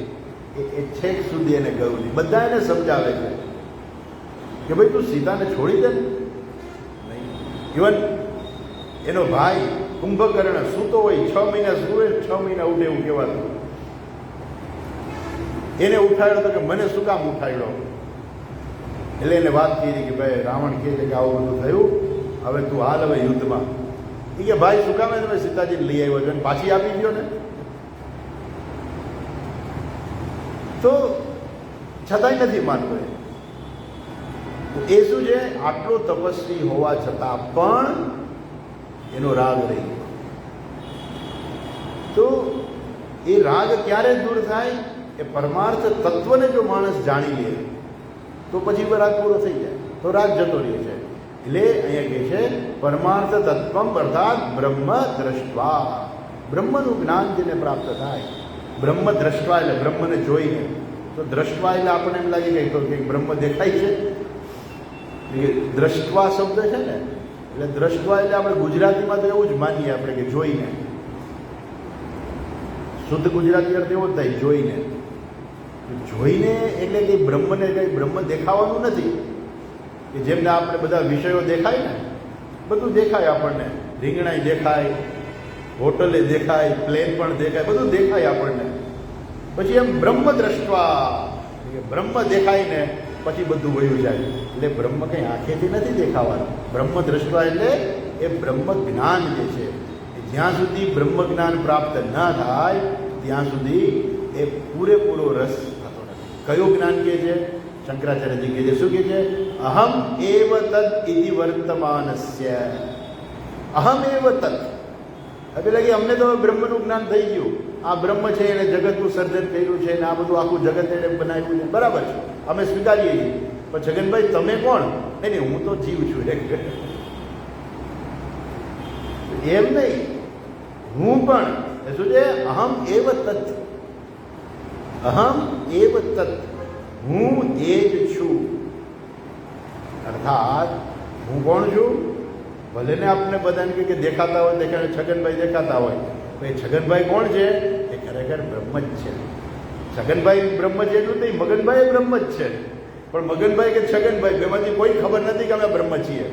એ છેક સુધી એને ગયું નહીં. બધા એને સમજાવે છે કે ભાઈ તું સીતાને છોડી દે ને. નહીં. ઇવન એનો ભાઈ કુંભકર્ણ સૂતો હોય, 6 મહિના સૂવે, 6 મહિના ઉઠે એવું કહેવાતું. એને ઉઠાડ્યો તો કે મને શું કામ ઉઠાડ્યો? એટલે એને વાત કરી કે ભાઈ રાવણ કહે છે કે આવું બધું થયું, હવે તું હાલ હવે યુદ્ધમાં. એ કે ભાઈ શું કામ તમે સીતાજીને લઈ આવ્યો છો અને પાછી આપી દો ને? તો છતાંય નથી માનતો. એ શું છે, આટલો તપસ્વી હોવા છતાં પણ એનો રાગ રહી ગયો. તો એ રાગ ક્યારે દૂર થાય? એ પરમાર્થ તત્વને જો માણસ જાણી લે તો પછી રાગ પૂરો થઈ જાય, તો રાગ જતો રહે છે. એટલે અહીંયા કહે છે પરમાર્થ તત્વમ અર્થાત બ્રહ્મ દ્રષ્ટવા. બ્રહ્મનું જ્ઞાન જેને પ્રાપ્ત થાય, બ્રહ્મ દ્રષ્ટવા એટલે બ્રહ્મને જોઈને. તો દ્રષ્ટવા એટલે આપણને એમ લાગે કે બ્રહ્મ દેખાય છે. દ્રષ્ટવા શબ્દ છે ને, એટલે દ્રષ્ટવા એટલે આપણે ગુજરાતીમાં તો એવું જ માનીએ આપણે કે જોઈને. શુદ્ધ ગુજરાતી અર્થ એવો જ થાય, જોઈને. જોઈને એટલે કે બ્રહ્મને કંઈ બ્રહ્મ દેખાવાનું નથી. કે જેમને આપણે બધા વિષયો દેખાય ને, બધું દેખાય આપણને. રીંગણાઈ દેખાય, હોટલે દેખાય, પ્લેન પણ દેખાય, બધું દેખાય આપણને. પછી એમ બ્રહ્મ દ્રષ્ટવા, બ્રહ્મ દેખાય ને પછી બધું વયું જાય. એટલે બ્રહ્મ કંઈ આંખેથી નથી દેખાવાનું. બ્રહ્મ દ્રષ્ટવા એટલે એ બ્રહ્મ જ્ઞાન જે છે, જ્યાં સુધી બ્રહ્મ જ્ઞાન પ્રાપ્ત ન થાય ત્યાં સુધી એ પૂરેપૂરો રસ થતો નથી. કયું જ્ઞાન કહે છે? શંકરાચાર્યજી કહે છે. શું કહે છે? અહમ એવ તદ ઇતિ વર્તમાનસ્ય. અહમ એવ તદ. હવે લાગે અમને તો બ્રહ્મનું જ્ઞાન થઈ ગયું. આ બ્રહ્મ છે, એને જગતનું સર્જન કર્યું છે, અને આ બધું આખું જગત એને બનાવ્યું છે, બરાબર છે, અમે સ્વીકારીએ છીએ. પણ છગનભાઈ તમે કોણ? નહીં, હું તો જીવ છું. એમ નહીં, હું પણ શું છે? અહમ એવ તત્. અહમ એવ તત્, હું એ જ છું. અર્થાત હું કોણ છું? ભલે ને આપણે બધાને કે દેખાતા હોય, દેખાડે છગનભાઈ દેખાતા હોય, ભાઈ છગનભાઈ કોણ છે? એ ખરેખર બ્રહ્મ જ છે. છગનભાઈ બ્રહ્મ છે એટલું નહીં, મગનભાઈ બ્રહ્મ જ છે. પણ મગનભાઈ કે છગનભાઈ બેમાંથી કોઈ ખબર નથી કે અમે બ્રહ્મ છીએ.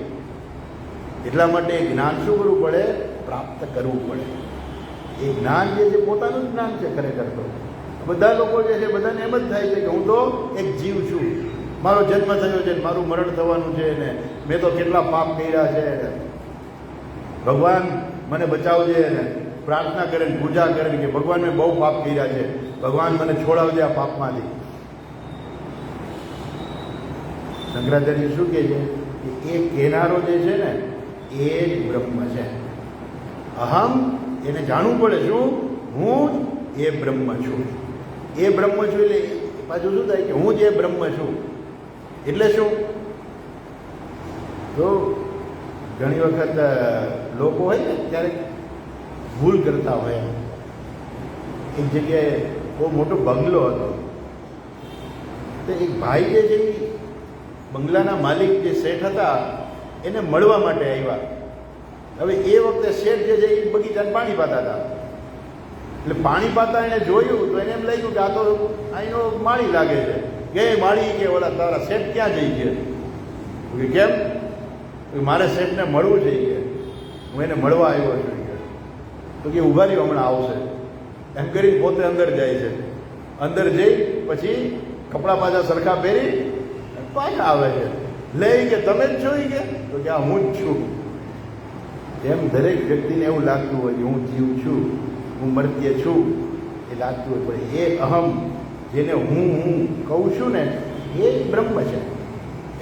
એટલા માટે એ જ્ઞાન શું કરવું પડે? પ્રાપ્ત કરવું પડે. એ જ્ઞાન જે છે પોતાનું જ જ્ઞાન છે ખરેખર. તો બધા લોકો જે છે બધાને એમ જ થાય છે કે હું તો એક જીવ છું, મારો જન્મ થયો છે, મારું મરણ થવાનું છે, ને મેં તો કેટલા પાપ કર્યા છે, ભગવાન મને બચાવજે, ને પ્રાર્થના કરે, પૂજા કરે કે ભગવાન મેં બહુ પાપ કર્યા છે, ભગવાન મને છોડાવજે આ પાપમાંથી. શંકરાચાર્ય શું કહે છે કે એ કહેનારો જે છે ને એ જ બ્રહ્મ છે. અહમ એને જાણવું પડે. શું? હું જ એ બ્રહ્મ છું. એ બ્રહ્મ છું એટલે પાછું શું થાય કે હું જ એ બ્રહ્મ છું. એટલે શું? તો ઘણી વખત લોકો હોય ને ત્યારે ભૂલ કરતા હોય. એક જગ્યાએ બહુ મોટો બંગલો હતો, તો એક ભાઈ જે છે બંગલાના માલિક જે શેઠ હતા એને મળવા માટે આવ્યા. હવે એ વખતે શેઠ જે છે એ બગીચાને પાણી પાતા હતા. એટલે પાણી પાતા એને જોયું તો એને એમ લાગ્યું કે આ તો અહીંનો માળી લાગે છે. કે માળી કે ઓલા તારા શેઠ ક્યાં જઈ ગયા? કે કેમ? મારે શેઠને મળવું છે કે હું એને મળવા આવ્યો છું કે. તો કે ઊભા રહ્યો, હમણાં આવશે એમ કરી પોતે અંદર જાય છે. અંદર જઈ પછી કપડાં પાછા સરખા પહેરી પાછા આવે છે. લઈ કે તમે જ છો કે? તો કે હું જ છું. એમ દરેક વ્યક્તિને એવું લાગતું હોય કે હું જીવ છું, હું મર્ત્ય છું, એ લાગતું હોય. પણ એ અહમ જેને હું કહું છું ને એ બ્રહ્મ છે.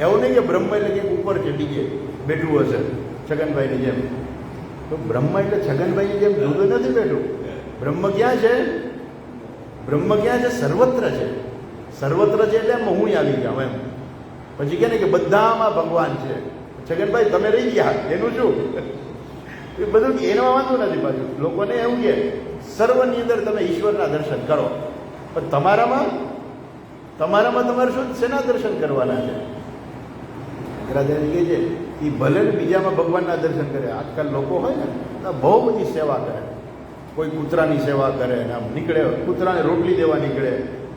એવું નહીં કે બ્રહ્મ એટલે કે ઉપર ચડી ગયે બેઠું હશે છગનભાઈની જેમ. તો બ્રહ્મ એટલે છગનભાઈની જેમ જુદું નથી બેઠું. બ્રહ્મ ક્યાં છે? બ્રહ્મ ક્યાં છે? સર્વત્ર છે. સર્વત્ર છે એટલે એમ હું આવી જાઉં એમ. પછી કે ને કે બધામાં ભગવાન છે. છગનભાઈ તમે રહી ગયા એનું શું? એ બધું એનો વાંધો નથી. પાછું લોકોને એવું કે સર્વની અંદર તમે ઈશ્વરના દર્શન કરો, પણ તમારામાં તમારે શું શેના દર્શન કરવાના છે? રાજાજી કહે છે એ ભલે ને બીજામાં ભગવાનના દર્શન કરે. આજકાલ લોકો હોય ને તો બહુ બધી સેવા કરે. કોઈ કૂતરાની સેવા કરે ને આમ નીકળે, કૂતરાને રોટલી દેવા નીકળે,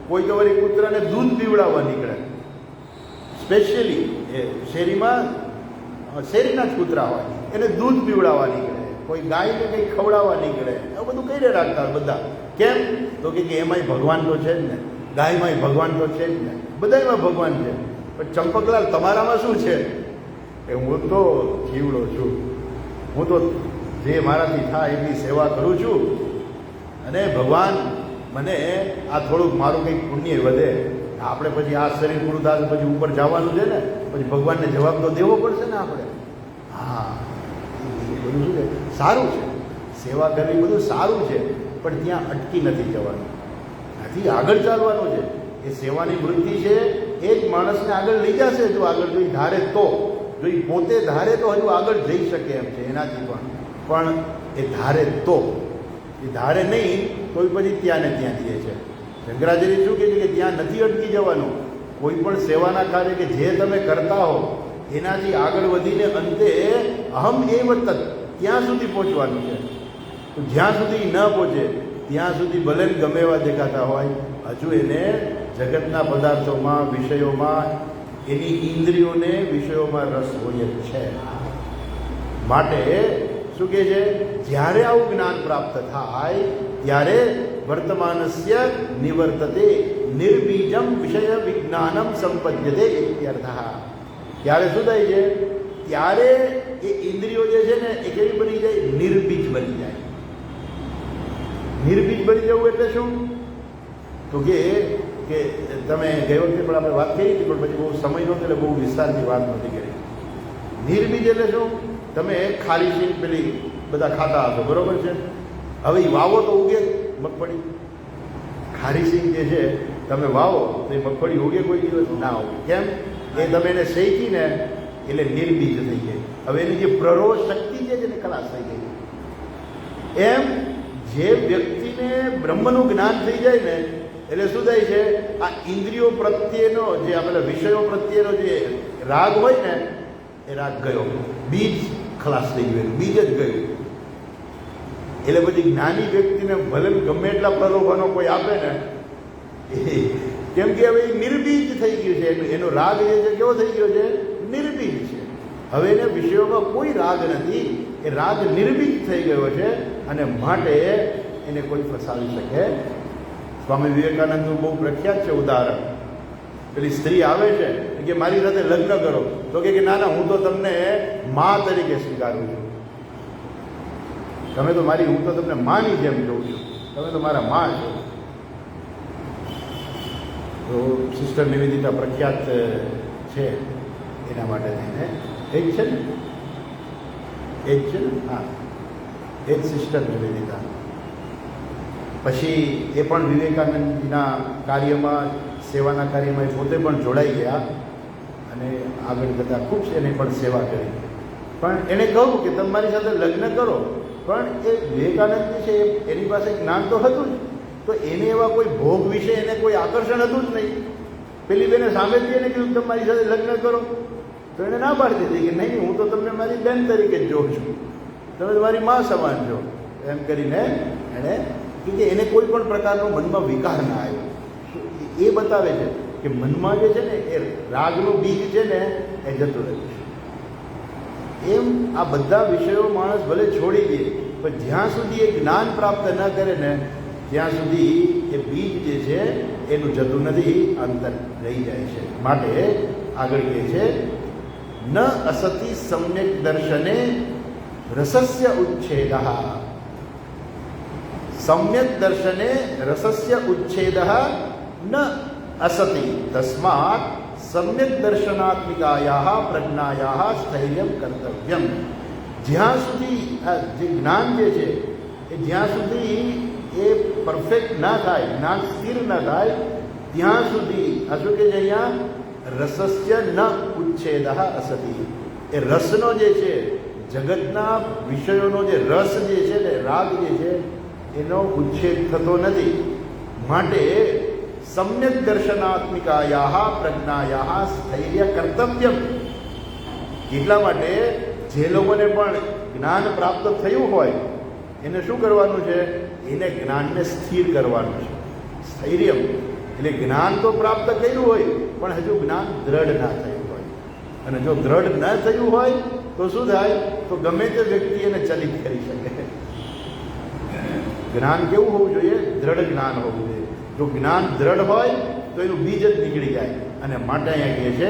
કોઈ તો વળી કૂતરાને દૂધ પીવડાવવા નીકળે. સ્પેશિયલી એ શેરીના જ કૂતરા હોય એને દૂધ પીવડાવવા નીકળે, કોઈ ગાયને કંઈક ખવડાવવા નીકળે. એવું બધું કઈ રાખતા બધા. કેમ? તો કે એમાંય ભગવાન તો છે જ ને, ગાયમાંય ભગવાન તો છે જ ને, બધામાં ભગવાન છે. પણ ચંપકલાલ તમારામાં શું છે? એ હું તો જીવડો છું, હું તો જે મારાથી થાય એટલી સેવા કરું છું, અને ભગવાન મને આ થોડુંક મારું કંઈક પુણ્ય વધે. આપણે પછી આ શરીર પૂરું થાય પછી ઉપર જવાનું છે ને, પછી ભગવાનને જવાબ તો દેવો પડશે ને આપણે. હા, એ બધું શું છે? સારું છે, સેવા કરવી બધું સારું છે, પણ ત્યાં અટકી નથી જવાનું, આથી આગળ ચાલવાનું છે. એ સેવાની વૃત્તિ છે એ જ માણસને આગળ લઈ જશે. જો આગળ જો ધારે તો, જો એ પોતે ધારે તો હજુ આગળ જઈ શકે એમ છે એનાથી પણ એ ધારે તો, એ ધારે નહીં તો પછી ત્યાં ને ત્યાં જઈએ છે. શંકરાચાર્ય શું કહે છે કે ત્યાં નથી અટકી જવાનું. કોઈ પણ સેવાના કાર્ય કે જે તમે કરતા હો એનાથી આગળ વધીને અંતે અહમ એવ તત્ ત્યાં સુધી પહોંચવાનું છે. તો જ્યાં સુધી ન પહોંચે ત્યાં સુધી ભલે ગમે એવા દેખાતા હોય, હજુ એને જગતના પદાર્થોમાં, વિષયોમાં, એની ઇન્દ્રિયોને વિષયોમાં રસ હોય જ છે. માટે શું કહે છે? જ્યારે આવું જ્ઞાન પ્રાપ્ત થાય ત્યારે વર્તમાનસ્ય નિવર્તતે નિર્બીજમ વિષય વિજ્ઞાનમ સંપદ્યતે ઇત્યર્થઃ. ત્યારે શું થાય છે? ત્યારે એ ઇન્દ્રિયો જે છે ને એ કેવી બની જાય? નિર્બીજ બની જાય. નિર્બીજ બની જવું એટલે શું? તો કે તમે ગઈ વખતે પણ આપણે વાત કરી હતી, પણ પછી બહુ સમય નહોતો એટલે બહુ વિસ્તારથી વાત નથી કરી. નિર્બીજ એટલે શું? તમે ખારી સિંગ પેલી બધા ખાતા હશો, બરોબર છે? હવે એ વાવો તો ઉગે મગફળી. ખારી સિંગ જે છે તમે વાવો તો એ મગફળી ઉગે કોઈ દિવસ ના ઉગે. કેમ? એ તમે એને શેકીને એટલે નિર્બીજ થઈ જાય. હવે એની જે પ્રરોહ શક્તિ જે છે ને ખલાસ થઈ ગઈ. એમ જે વ્યક્તિને બ્રહ્મનું જ્ઞાન થઈ જાય ને એટલે શું થાય છે? આ ઇન્દ્રિયો પ્રત્યેનો જે આપેલા વિષયો પ્રત્યેનો જે રાગ હોય ને એ રાગ ગયો, બીજ ખલાસ થઈ ગયું, બીજ જ ગયું. એટલે પછી જ્ઞાની વ્યક્તિને ભલે ગમે એટલા પ્રલોભનો કોઈ આપે ને, કેમ કે હવે એ નિર્બીજ થઈ ગયું છે. એનો રાગ જે છે કેવો થઈ ગયો છે? નિર્બીજ છે. હવે એને વિષયોમાં કોઈ રાગ નથી, એ રાગ નિર્બીજ થઈ ગયો છે, અને માટે એને કોઈ ફસાવી શકે. સ્વામી વિવેકાનંદનું બહુ પ્રખ્યાત છે ઉદાહરણ. પેલી સ્ત્રી આવે છે કે મારી સાથે લગ્ન કરો, તો કે ના ના, હું તો તમને મા તરીકે સ્વીકારું છું. તમે તો મારી, હું તો તમને માની જેમ જોઉં છું, તમે તો મારા મા છો. તો સિસ્ટર નિવેદિતા પ્રખ્યાત છે એના માટે થઈને એ જ છે ને, એ જ છે ને, હા, એ જ સિસ્ટર નિવેદિતા. પછી એ પણ વિવેકાનંદના કાર્યમાં, સેવાના કાર્યમાં એ પોતે પણ જોડાઈ ગયા અને આગળ જતાં ખૂબ એને પણ સેવા કરી. પણ એણે કહ્યું કે તમે મારી સાથે લગ્ન કરો, પણ એ વિવેકાનંદ છે એની પાસે જ્ઞાન તો હતું જ, તો એને એવા કોઈ ભોગ વિશે એને કોઈ આકર્ષણ હતું જ નહીં. પેલી બેને સામેથી એને કીધું તમે મારી સાથે લગ્ન કરો, તો એને ના પાડતી હતી કે નહીં, હું તો તમને મારી બેન તરીકે જ જોઉં છું, તમે તો મારી મા સમાન છો, એમ કરીને એણે કે એને કોઈ પણ પ્રકારનો મનમાં વિકાર ના આવ્યો. એ બતાવે છે કે મનમાં જે છે ને એ રાગનું બીજ છે ને એ જતું રહ્યું છે. એમ આ બધા વિષયો માણસ ભલે છોડી દે, પણ જ્યાં સુધી એ જ્ઞાન પ્રાપ્ત ન કરે ને ત્યાં સુધી એ બીજ જે છે એનું જતું નથી, અંતર રહી જાય છે. માટે આગળ કહે છે ન અસતિ સમ્યક દર્શને રસસ્ય ઉચ્છેદ. સમ્યક દર્શને રસસ્ય ઉચ્છેદ ન અસતિ તસ્માત સમ્યક દર્શનાત્મિકાયા પ્રજ્ઞાયા સ્થૈર્યમ કર્તવ્યમ. જ્યાં સુધી જે જ્ઞાન જે છે એ જ્યાં સુધી એ પરફેક્ટ ના થાય, જ્ઞાન સ્થિર ના થાય, ત્યાં સુધી આ શું કે છે અહીંયા રસસ્ય ન ઉચ્છેદ અસતિ. એ રસનો જે છે, જગતના વિષયોનો જે રસ જે છે ને, રાગ જે છે એનો ઉચ્છેદ થતો નથી. માટે સમ્યક દર્શનાત્મિકાયા પ્રજ્ઞાયા સ્થૈર્ય કર્તવ્યમ. એટલા માટે જે લોકોને પણ જ્ઞાન પ્રાપ્ત થયું હોય એને શું કરવાનું છે? એને જ્ઞાનને સ્થિર કરવાનું છે. સ્થૈર્યમ એટલે જ્ઞાન તો પ્રાપ્ત કર્યું હોય પણ હજુ જ્ઞાન દ્રઢ ના થયું હોય. અને જો દ્રઢ ન થયું હોય તો શું થાય? તો ગમે તે વ્યક્તિ એને ચલિત કરી શકે. જ્ઞાન કેવું હોવું જોઈએ? દ્રઢ જ્ઞાન હોવું જોઈએ. જો જ્ઞાન દ્રઢ હોય તો એનું બીજ જ નીકળી જાય. અને માટે અહીંયા કહે છે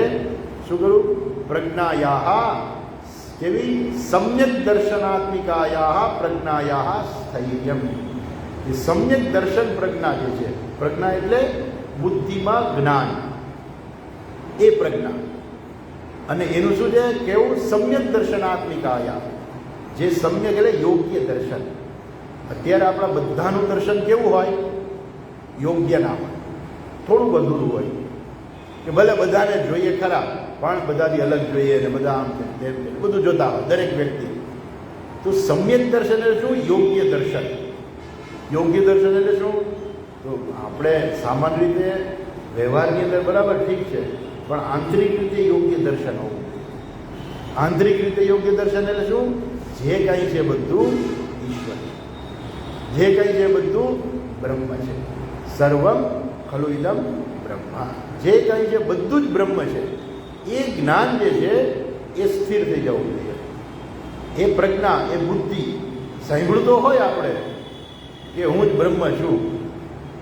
શું કરું? પ્રજ્ઞાયા કેવી? સમ્યક દર્શનાત્મિકાયા પ્રજ્ઞાયા સ્થૈર્યમ. એ સમ્યક દર્શન પ્રજ્ઞા જે છે, પ્રજ્ઞા એટલે બુદ્ધિમાં જ્ઞાન, એ પ્રજ્ઞા. અને એનું શું છે? કેવું? સમ્યક દર્શનાત્મિકાયા. જે સમ્યક એટલે યોગ્ય દર્શન. અત્યારે આપણા બધાનું દર્શન કેવું હોય? યોગ્ય ના હોય, થોડુંક અધૂરું હોય. કે ભલે બધાને જોઈએ ખરા પણ બધાથી અલગ જોઈએ અને બધા આમ તેમ બધું જોતા હોય દરેક વ્યક્તિ. તો સમ્યક દર્શન એટલે શું? યોગ્ય દર્શન. યોગ્ય દર્શન એટલે શું? તો આપણે સામાન્ય રીતે વ્યવહારની અંદર બરાબર ઠીક છે, પણ આંતરિક રીતે યોગ્ય દર્શન હોવું. આંતરિક રીતે યોગ્ય દર્શન એટલે શું? જે કંઈ છે બધું ઈશ્વર, જે કંઈ છે બધું બ્રહ્મ છે. સર્વમ ખલુ ઇદમ બ્રહ્મા. જે કંઈ છે બધું જ બ્રહ્મ છે. એ જ્ઞાન જે છે એ સ્થિર થઈ જવું જોઈએ. એ પ્રજ્ઞા, એ બુદ્ધિ સાંભળતો હોય આપણે કે હું જ બ્રહ્મ છું,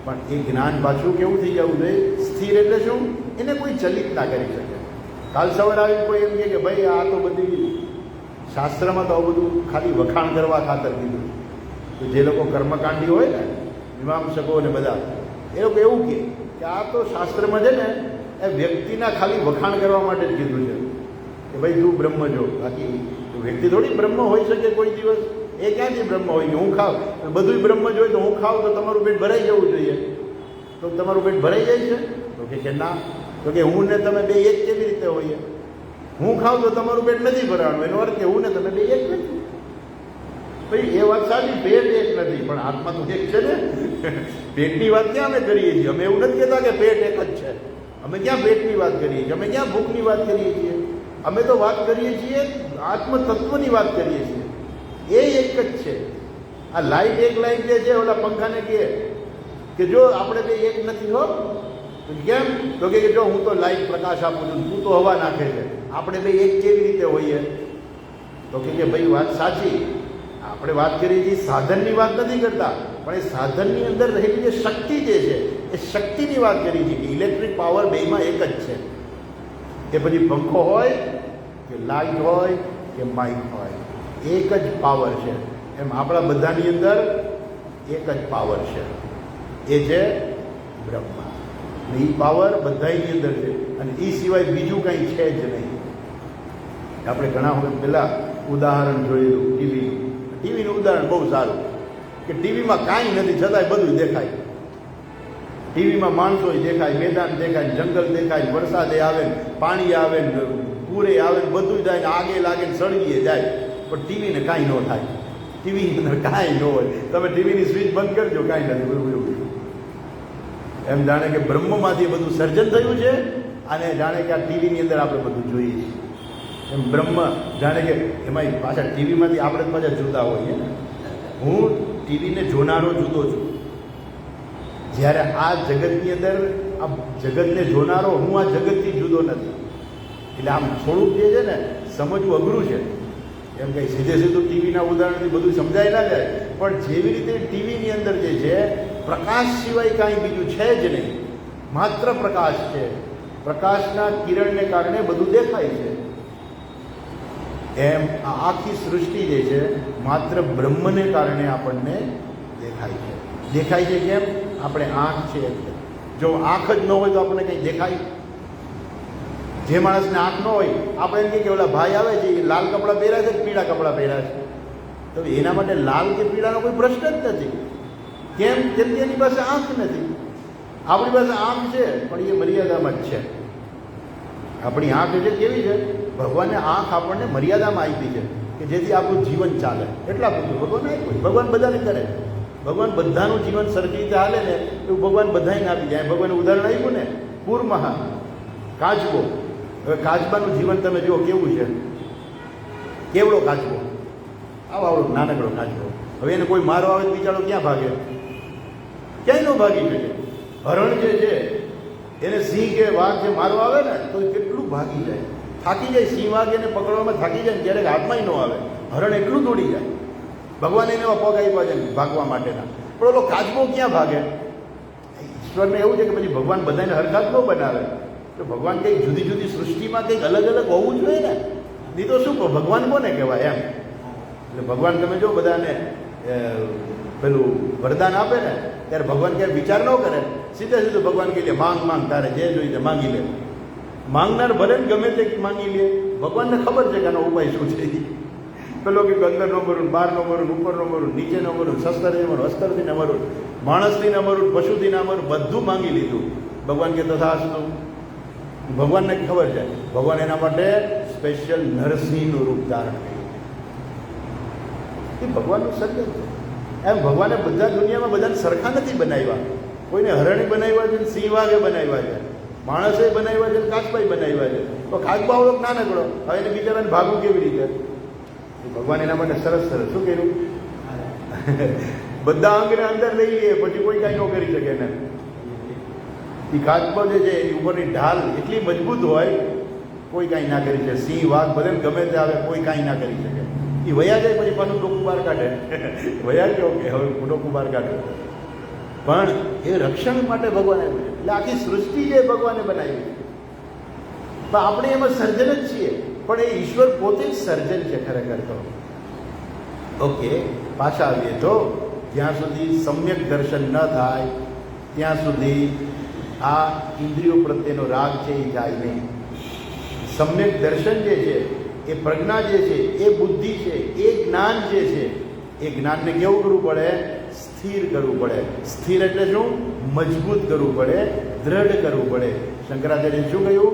પણ એ જ્ઞાન પાછું કેવું થઈ જવું જોઈએ? સ્થિર. એટલે શું? એને કોઈ ચલિત ના કરી શકે. કાલ સવારે આવીને કોઈ એમ કે ભાઈ આ તો બધી શાસ્ત્રમાં તો બધું ખાલી વખાણ કરવા ખાતર કીધું. તો જે લોકો કર્મકાંડી હોય ને, મીમાંસકો ને બધા, એ લોકો એવું કે આ તો શાસ્ત્રમાં છે ને એ વ્યક્તિના ખાલી વખાણ કરવા માટે જ કીધું છે કે ભાઈ તું બ્રહ્મ જો. બાકી વ્યક્તિ થોડી બ્રહ્મ હોઈ શકે કોઈ દિવસ. એ ક્યાંથી બ્રહ્મ હોય કે હું ખાવ? બધું બ્રહ્મ જ હોય તો હું ખાવ તો તમારું પેટ ભરાઈ જવું જોઈએ. તો તમારું પેટ ભરાઈ જાય છે? તો કે ના. તો કે હું ને તમે બે એક કેવી રીતે હોઈએ? હું ખાવ તો તમારું પેટ નથી ભરાવાનું, એનો અર્થ કે હું ને તમે બે એક નથી. ભાઈ એ વાત સાચી, પેટ એક નથી પણ આત્મા તો એક છે ને. પેટની વાત ક્યાં અમે કરીએ છીએ? અમે એવું નથી કહેતા કે પેટ એક જ છે. અમે ક્યાં પેટની વાત કરીએ છીએ? અમે ક્યાં ભૂખની વાત કરીએ છીએ? અમે તો વાત કરીએ છીએ આત્મ તત્વની વાત કરીએ છીએ. એ એક જ છે. આ લાઈટ, એક લાઈટ જે છે ઓલા પંખાને કહે કે જો આપણે બે એક નથી હો. કેમ? તો કે જો હું તો લાઈટ પ્રકાશ આપું છું, તું તો હવા નાખે છે, આપણે બે એક કેવી રીતે હોઈએ? તો કે ભાઈ વાત સાચી, આપણે વાત કરીએ છીએ સાધનની વાત નથી કરતા, પણ એ સાધનની અંદર રહેલી જે શક્તિ જે છે એ શક્તિની વાત કરી છે કે ઇલેક્ટ્રિક પાવર બેમાં એક જ છે. એ પછી પંખો હોય કે લાઇટ હોય કે માઇક હોય, એક જ પાવર છે. એમ આપણા બધાની અંદર એક જ પાવર છે, એ છે બ્રહ્મા. એ પાવર બધાની અંદર છે અને એ સિવાય બીજું કંઈ છે જ નહીં. આપણે ઘણા વખત પહેલાં ઉદાહરણ જોયેલું ટીવીનું. ટીવીનું ઉદાહરણ બહુ સારું કે ટીવીમાં કાંઈ નથી છતાંય બધું દેખાય. ટીવીમાં માણસો દેખાય, મેદાન દેખાય, જંગલ દેખાય, વરસાદે આવે ને પાણી આવે ને પૂરે આવે ને બધું જાય ને આગે લાગે ને સળગીએ જાય, પણ ટીવીને કાંઈ ન થાય. ટીવીની અંદર કાંઈ ન હોય. તમે ટીવીની સ્વિચ બંધ કરજો, કાંઈ નથી. બધું એમ જાણે કે બ્રહ્મમાંથી બધું સર્જન થયું છે અને જાણે કે આ ટીવીની અંદર આપણે બધું જોઈએ છીએ. એમ બ્રહ્મ જાણે કે એમાં પાછા ટીવીમાંથી આપણે પાછા જુદા હોઈએ ને. હું ટીવીને જોનારો જુદો છું જ્યારે આ જગતની અંદર આ જગતને જોનારો હું આ જગતથી જુદો નથી. એટલે આમ થોડુંક જે છે ને સમજવું અઘરું છે. એમ કંઈ સીધું ટીવીના ઉદાહરણથી બધું સમજાય ના જાય, પણ જેવી રીતે ટીવીની અંદર જે છે પ્રકાશ સિવાય કાંઈ બીજું છે જ નહીં, માત્ર પ્રકાશ છે. પ્રકાશના કિરણને કારણે બધું દેખાય છે. એમ આ આખી સૃષ્ટિ જે છે માત્ર બ્રહ્મને કારણે આપણને દેખાય છે. દેખાય છે કેમ? આપણે આંખ છે એટલે. જો આંખ જ ન હોય તો આપણને કંઈ દેખાય? જે માણસને આંખ ન હોય આપણે એમ કહીએ કે ઓલા ભાઈ આવે છે એ લાલ કપડાં પહેર્યા છે કે પીળા કપડાં પહેર્યા છે, તો એના માટે લાલ કે પીળાનો કોઈ પ્રશ્ન જ નથી. કેમ? કેમ કે એની પાસે આંખ નથી. આપણી પાસે આંખ છે પણ એ મર્યાદામાં જ છે. આપણી આંખ એટલે કેવી છે? ભગવાને આંખ આપણને મર્યાદામાં આપી છે કે જેથી આપણું જીવન ચાલે. એટલા બધું ભગવાન આપ્યું. ભગવાન બધાને કરે. ભગવાન બધાનું જીવન સરખી રીતે હાલે ને એવું ભગવાન બધાને આપી જાય. ભગવાને ઉદાહરણ આપ્યું ને, કુરમહા, કાચબો. હવે કાચબાનું જીવન તમે જુઓ કેવું છે. કેવડો કાચબો, આવડો નાનકડો કાચબો. હવે એને કોઈ મારો આવે તો બિચારો ક્યાં ભાગે? ક્યાંય ન ભાગી શકે. હરણ જે છે એને સિંહ કે વાઘ જે મારો આવે ને તો કેટલું ભાગી જાય, થાકી જાય. સિંહ વાઘ એને પકડવામાં થાકી જાય ને ક્યારેક હાથમાં ન આવે. હરણ એટલું દોડી જાય. ભગવાને એને એવા પગ આપ્યા છે ભાગવા માટેના, પણ ઓલો કાચબો ક્યાં ભાગે? ઈશ્વરને એવું છે કે પછી ભગવાન બધાને હરખા જ ન બનાવે. તો ભગવાન કંઈક જુદી જુદી સૃષ્ટિમાં કંઈક અલગ અલગ હોવું જોઈએ ને. નહીં તો શું કહો, ભગવાન કોને કહેવાય એમ? એટલે ભગવાન તમે જો બધાને પેલું વરદાન આપે ને ત્યારે ભગવાન ક્યારે વિચાર ન કરે, સીધું ભગવાન કહી લે માંગ માંગ, તારે જે જોઈએ માંગી લે. માંગનાર ભલે ને ગમે તે માંગી લે, ભગવાનને ખબર છે કે આનો ઉપાય શું છે. પેલો કે અંદર ન મરું, બહાર ન મરું, ઉપર ન મરું, નીચે ન મરું, શસ્ત્રથી મરું, અસ્ત્રથી ન મરું, માણસથી ન મરું, પશુથી ના મરું, બધું માંગી લીધું. ભગવાન કે તથાસ્તુ. ભગવાનને ખબર છે. ભગવાન એના માટે સ્પેશિયલ નરસિંહનું રૂપ ધારણ કર્યું. એ ભગવાનનું સર્જન છે. એમ ભગવાને બધા દુનિયામાં બધાને સરખા નથી બનાવ્યા. કોઈને હરણી બનાવ્યા છે, સિંહ વાઘે બનાવ્યા છે, માણસે બનાવ્યા છે, કાચબાઈ બનાવ્યા છે. તો કાચબાવડો નાનકડો, હવે એને બિચારાને ભાગવું કેવી રીતે? ભગવાન એના માટે સરસ સરસ શું કર્યું? બધા અંગને અંદર લઈ લઈએ પછી કોઈ કાંઈ ન કરી શકે એને. એ કાચબો જે છે એની ઉપરની ઢાલ એટલી મજબૂત હોય કોઈ કાંઈ ના કરી શકે. સિંહ વાઘ ભલે ગમે તે આવે કોઈ કાંઈ ના કરી શકે. એ વયા જાય પછી પાછું ડોકું બહાર કાઢે. વયા ગયો કે હવે ડોકું બહાર કાઢે. પણ એ રક્ષણ માટે ભગવાન આવ્યું છે. એટલે આખી સૃષ્ટિ જે ભગવાને બનાવી છે. પણ આપણે એમાં સર્જન જ છીએ, પણ એ ઈશ્વર પોતે જ સર્જન છે ખરેખર તો. ઓકે, પાછા આવીએ તો જ્યાં સુધી સમ્યક દર્શન ન થાય ત્યાં સુધી આ ઇન્દ્રિયો પ્રત્યેનો રાગ છે એ જાય નહીં. સમ્યક દર્શન જે છે એ પ્રજ્ઞા જે છે એ બુદ્ધિ છે એ જ્ઞાન જે છે એ જ્ઞાનને કેવું કરવું પડે? સ્થિર કરવું પડે. સ્થિર એટલે શું? મજબૂત કરવું પડે, દ્રઢ કરવું પડે. શંકરાચાર્ય શું કહ્યું?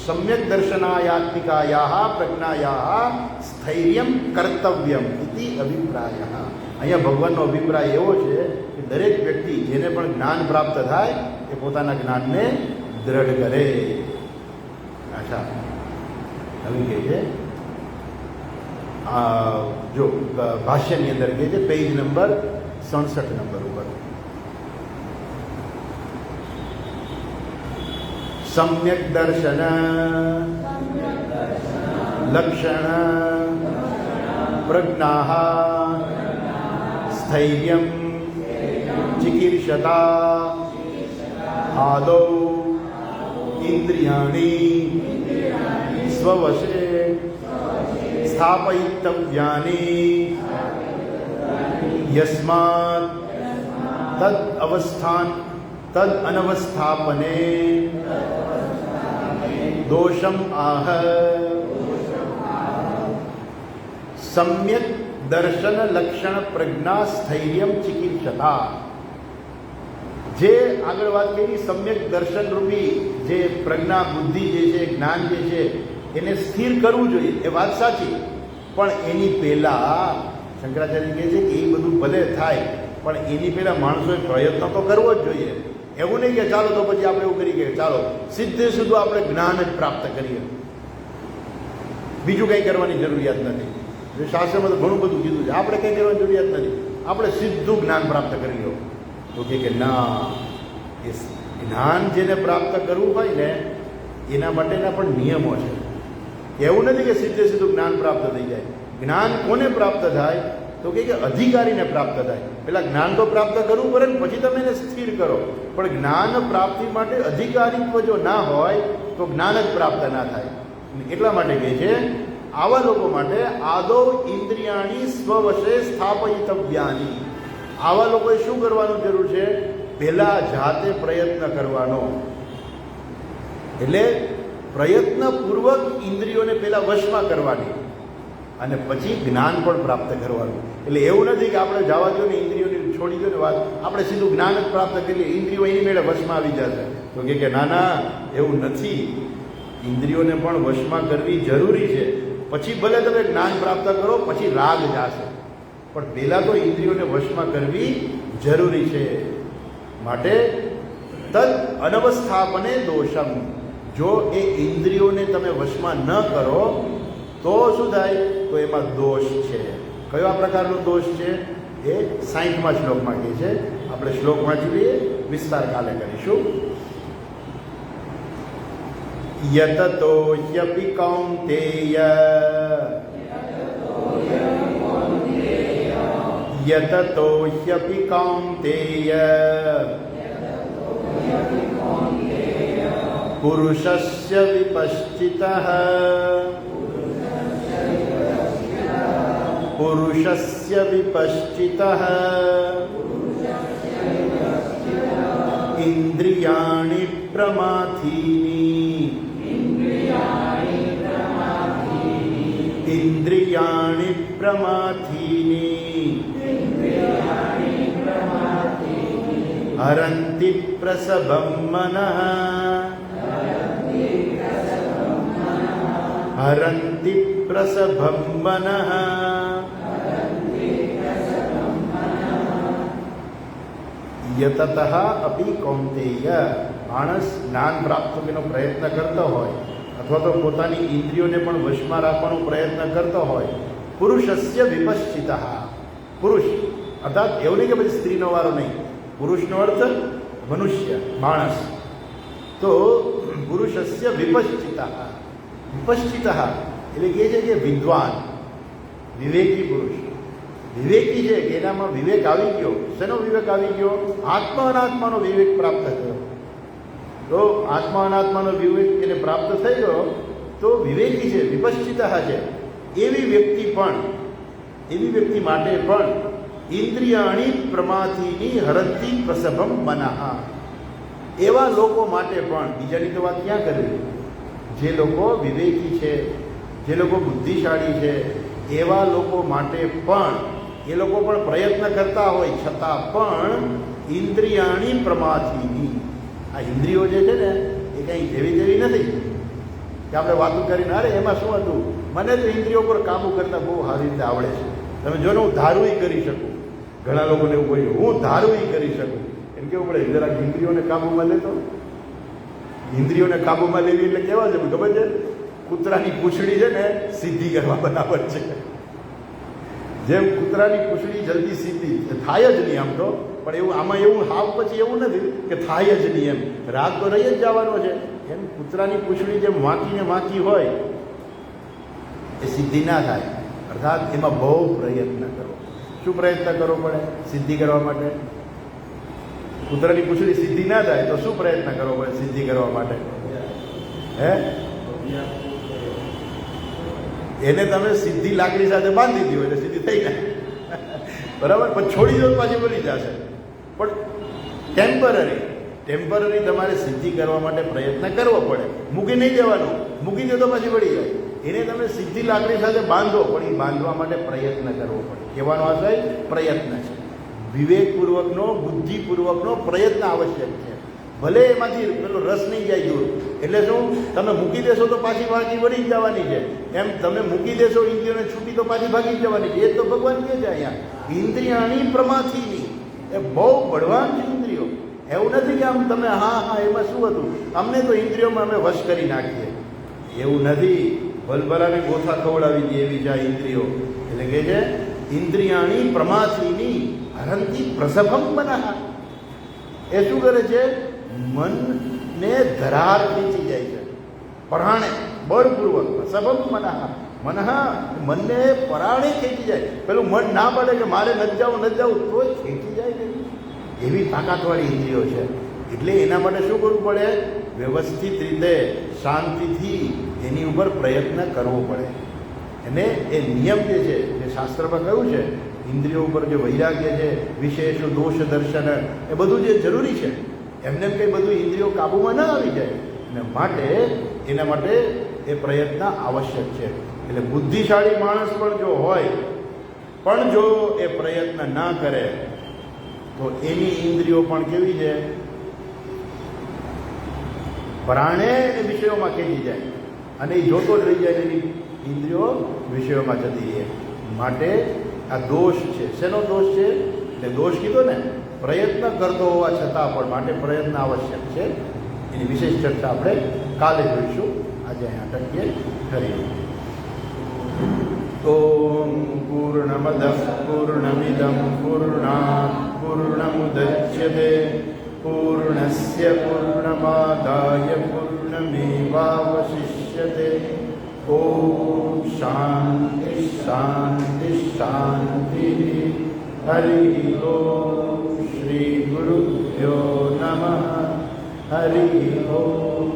સમ્યક દર્શનાયાત્મિકાયા પ્રજ્ઞાયા સ્થૈર્યમ કર્તવ્યમ ઇતિ અભિપ્રાય. અહીંયા ભગવાનનો અભિપ્રાય એવો છે કે દરેક વ્યક્તિ જેને પણ જ્ઞાન પ્રાપ્ત થાય એ પોતાના જ્ઞાનને દ્રઢ કરે. અચ્છા, હવે કહે છે જો ભાષ્યની અંદર કહે છે પેજ નંબર 67 નંબર ઉપર, સમ્યક દર્શન લક્ષણ પ્રજ્ઞા સ્થૈર્યમ ચિકીર્ષતા આદૌ ઇન્દ્રિયાણી સ્વવશે સ્થાપયિતવ્યાની યસ્માત તદ અનવસ્થાપને દોષમ આહ. સમ્યક દર્શન લક્ષણ પ્રજ્ઞા સ્થૈર્યમ ચિકીર્ષતા. જે આગળ વાત કરી સમ્યક દર્શન રૂપી જે પ્રજ્ઞા બુદ્ધિ જે છે જ્ઞાન જે છે એને સ્થિર કરવું જોઈએ, એ વાત સાચી. પણ એની પહેલાં શંકરાચાર્ય કહે છે કે એ બધું ભલે થાય પણ એની પહેલાં માણસોએ પ્રયત્ન તો કરવો જ જોઈએ. એવું નહીં કે ચાલો તો પછી આપણે એવું કરી કે ચાલો સીધે સીધું આપણે જ્ઞાન જ પ્રાપ્ત કરીએ, બીજું કંઈ કરવાની જરૂરિયાત નથી. શાસ્ત્રમાં તો ઘણું બધું કીધું છે, આપણે કંઈ કરવાની જરૂરિયાત નથી. આપણે સીધું જ્ઞાન પ્રાપ્ત કરી લો. તો કે ના, એ જ્ઞાન જેને પ્રાપ્ત કરવું હોય ને એના માટેના પણ નિયમો છે. એવું નથી કે સીધે સીધું જ્ઞાન પ્રાપ્ત થઈ જાય. જ્ઞાન કોને પ્રાપ્ત થાય? તો કે અધિકારીને પ્રાપ્ત થાય. પેલા જ્ઞાન તો પ્રાપ્ત કરવું પડે ને પછી તમે એને સ્થિર કરો. પણ જ્ઞાન પ્રાપ્તિ માટે અધિકારીત્વ જો ના હોય તો જ્ઞાન જ પ્રાપ્ત ના થાય. એટલા માટે કહે છે આવા લોકો માટે આદો ઇન્દ્રિયાણી સ્વવશે સ્થાપયિતવ્યાની. આવા લોકોએ શું કરવાનું જરૂર છે? પહેલા જાતે પ્રયત્ન કરવાનો. એટલે પ્રયત્નપૂર્વક ઇન્દ્રિયોને પહેલા વશમાં કરવાની અને પછી જ્ઞાન પણ પ્રાપ્ત કરવાનું. એટલે એવું નથી કે આપણે જવા દો ને ઇન્દ્રિયોને છોડી દો ને વાત, આપણે સીધું જ્ઞાન જ પ્રાપ્ત કરીએ, ઇન્દ્રિયો એની મેળે વશમાં આવી જશે. તો કે ના ના, એવું નથી. ઇન્દ્રિયોને પણ વશમાં કરવી જરૂરી છે. પછી ભલે તમે જ્ઞાન પ્રાપ્ત કરો, પછી રાગ જશે, પણ પહેલાં તો ઇન્દ્રિયોને વશમાં કરવી જરૂરી છે. માટે તદ અનવસ્થાપને દોષમ. જો એ ઇન્દ્રિયોને તમે વશમાં ન કરો તો શું થાય? તો એમાં દોષ છે. કયો પ્રકારનો દોષ છે? એ 60મા શ્લોકમાં કહે છે. આપણે શ્લોક વાંચી લઈએ, વિસ્તાર કાલે કરીશું. યતતો યપિ કૌંતેય યતતો યપિ કૌંતેય પુરુષસ્ય વિપશ્ચિતઃ પુરુષસ્ય વિપશ્ચિતઃ ઇન્દ્રિયાણિ પ્રમાથીની ઇન્દ્રિયાણિ પ્રમાથીની હરંતિ પ્રસભં મનઃ હરંતિ પ્રસભં મનઃ. યતતઃ અપી કૌંતેય. માણસ જ્ઞાન પ્રાપ્તિનો પ્રયત્ન કરતો હોય અથવા તો પોતાની ઇન્દ્રિયોને પણ વશમાં રાખવાનો પ્રયત્ન કરતો હોય, પુરુષસ્ય વિપશ્ચિતઃ. પુરુષ અર્થાત એવું નહીં કે પછી સ્ત્રીનો વારો નહીં, પુરુષનો અર્થ મનુષ્ય, માણસ. તો પુરુષસ્ય વિપશ્ચિતઃ. વિપશ્ચિતઃ એટલે કહે છે કે વિદ્વાન, વિવેકી પુરુષ. વિવેકી છે કે એનામાં વિવેક આવી ગયો. શેનો વિવેક આવી ગયો? આત્મા અનાત્માનો વિવેક પ્રાપ્ત થયો. તો આત્મા અનાત્માનો વિવેક એને પ્રાપ્ત થઈ ગયો તો વિવેકી છે, વિપશ્ચિત છે. એવી વ્યક્તિ માટે પણ ઇન્દ્રિયાણી પ્રમાથીની હરંતી પ્રસભમ મનઃ. એવા લોકો માટે પણ, બીજાની તો વાત ક્યાં કરવી, જે લોકો વિવેકી છે, જે લોકો બુદ્ધિશાળી છે, એવા લોકો માટે પણ, એ લોકો પણ પ્રયત્ન કરતા હોય છતાં પણ ઇન્દ્રિયાણી પ્રમાથીની. આ ઇન્દ્રિયો જે છે ને એ કંઈ જેવી જેવી નથી કે આપણે વાતો કરીને અરે એમાં શું હતું, મને તો ઇન્દ્રિયો પર કાબુ કરતાં બહુ સારી રીતે આવડે છે. તમે જો ને હું ધારું કરી શકું. ઘણા લોકોને એવું કહ્યું હું ધારું કરી શકું. એમ કેવું પડે જરાક ઇન્દ્રિયોને કાબૂમાં લેતો. ઇન્દ્રિયોને કાબૂમાં લેવી એટલે કેવા છે ખબર છે? કૂતરાની પૂંછડી છે ને સીધી કરવા બરાબર છે. જેમ કૂતરાની પૂંછડી જલ્દી સીધી થાય જ નહીં આમ તો, પણ એવું આમાં એવું હાવ પછી એવું નથી કે થાય જ નહીં, એમ રાગ તો રહી જ જવાનો છે. એમ કૂતરાની પૂંછડી જેમ વાંકી હોય એ સીધી ના થાય. અર્થાત એમાં બહુ પ્રયત્ન કરો. શું પ્રયત્ન કરવો પડે સિદ્ધિ કરવા માટે? કૂતરાની પૂંછડી સીધી ના થાય તો શું પ્રયત્ન કરવો પડે સિદ્ધિ કરવા માટે? હે, એને તમે સીધી લાકડી સાથે બાંધી દીધો એટલે સીધી થઈ જાય, બરાબર. પણ છોડી દો પાછી વળી જશે. પણ ટેમ્પરરી તમારે સિદ્ધિ કરવા માટે પ્રયત્ન કરવો પડે. મૂકી નહીં દેવાનું, મૂકી દો તો પાછી વળી જાય. એને તમે સીધી લાકડી સાથે બાંધો, પણ એ બાંધવા માટે પ્રયત્ન કરવો પડે. કહેવાનો આશય પ્રયત્ન છે. વિવેકપૂર્વકનો, બુદ્ધિપૂર્વકનો પ્રયત્ન આવશ્યક છે. ભલે એમાંથી પેલો રસ નહીં જાય દૂર. એટલે શું, તમે મૂકી દેશો તો પાછી વળી જ જવાની છે. એમ તમે મૂકી દેશો ઇન્દ્રિયોને છૂટી તો પાછી ભાગી જ જવાની છે. એ તો ભગવાન કહે છે અહીંયા ઇન્દ્રિયાણી પ્રમાથીની. એ બહુ બળવાન છે ઇન્દ્રિયો. એવું નથી કે આમ તમે હા એમાં શું હતું, અમને તો ઇન્દ્રિયોમાં અમે વશ કરી નાખીએ, એવું નથી. ભલભલાને ગોથા ખવડાવી દે એવી જાય ઇન્દ્રિયો. એટલે કહે છે ઇન્દ્રિયાણી પ્રમાથીની હરંતી પ્રસભમ મનઃ. એ શું કરે છે? મનને ધરાર ખેંચી જાય છે, પરાણે બળપૂર્વક. સબબ મનને પરાણે ખેંચી જાય. પેલું મન ના પડે કે મારે નથી જવું તો જ ખેંચી જાય ને, એવી તાકાતવાળી ઇન્દ્રિયો છે. એટલે એના માટે શું કરવું પડે? વ્યવસ્થિત રીતે શાંતિથી એની ઉપર પ્રયત્ન કરવો પડે. અને એ નિયમ જે છે, જે શાસ્ત્રમાં કહ્યું છે, ઇન્દ્રિયો ઉપર જે વૈરાગ્ય છે, વિશેષ દોષ દર્શન, એ બધું જે જરૂરી છે. એમને કંઈ બધું ઇન્દ્રિયો કાબૂમાં ન આવી જાય. અને એના માટે એ પ્રયત્ન આવશ્યક છે. એટલે બુદ્ધિશાળી માણસ પણ જો હોય, પણ જો એ પ્રયત્ન ના કરે તો એની ઇન્દ્રિયો પણ કેવી છે? પ્રાણે એ વિષયોમાં ખેંચી જાય અને એ જોતો જ રહી જાય. એની ઇન્દ્રિયો વિષયોમાં જતી રહે. માટે આ દોષ છે. શેનો દોષ છે? એટલે દોષ કીધો ને, પ્રયત્ન કરતો હોવા છતાં પણ. માટે પ્રયત્ન આવશ્યક છે. એની વિશેષ ચર્ચા આપણે કાલે જોઈશું. આજે અહીંયા અટકીએ. કરીએ. ઓમ પૂર્ણમદ પૂર્ણમિદમ પૂર્ણાત પૂર્ણમુદચ્યતે પૂર્ણસ્ય પૂર્ણમાદાય પૂર્ણમેવાવશિષ્યતે. ઓમ શાંતિ શાંતિ શાંતિ. હરિ ઓમ. શ્રી ગુરુભ્યો નમઃ. હરિ ઓમ.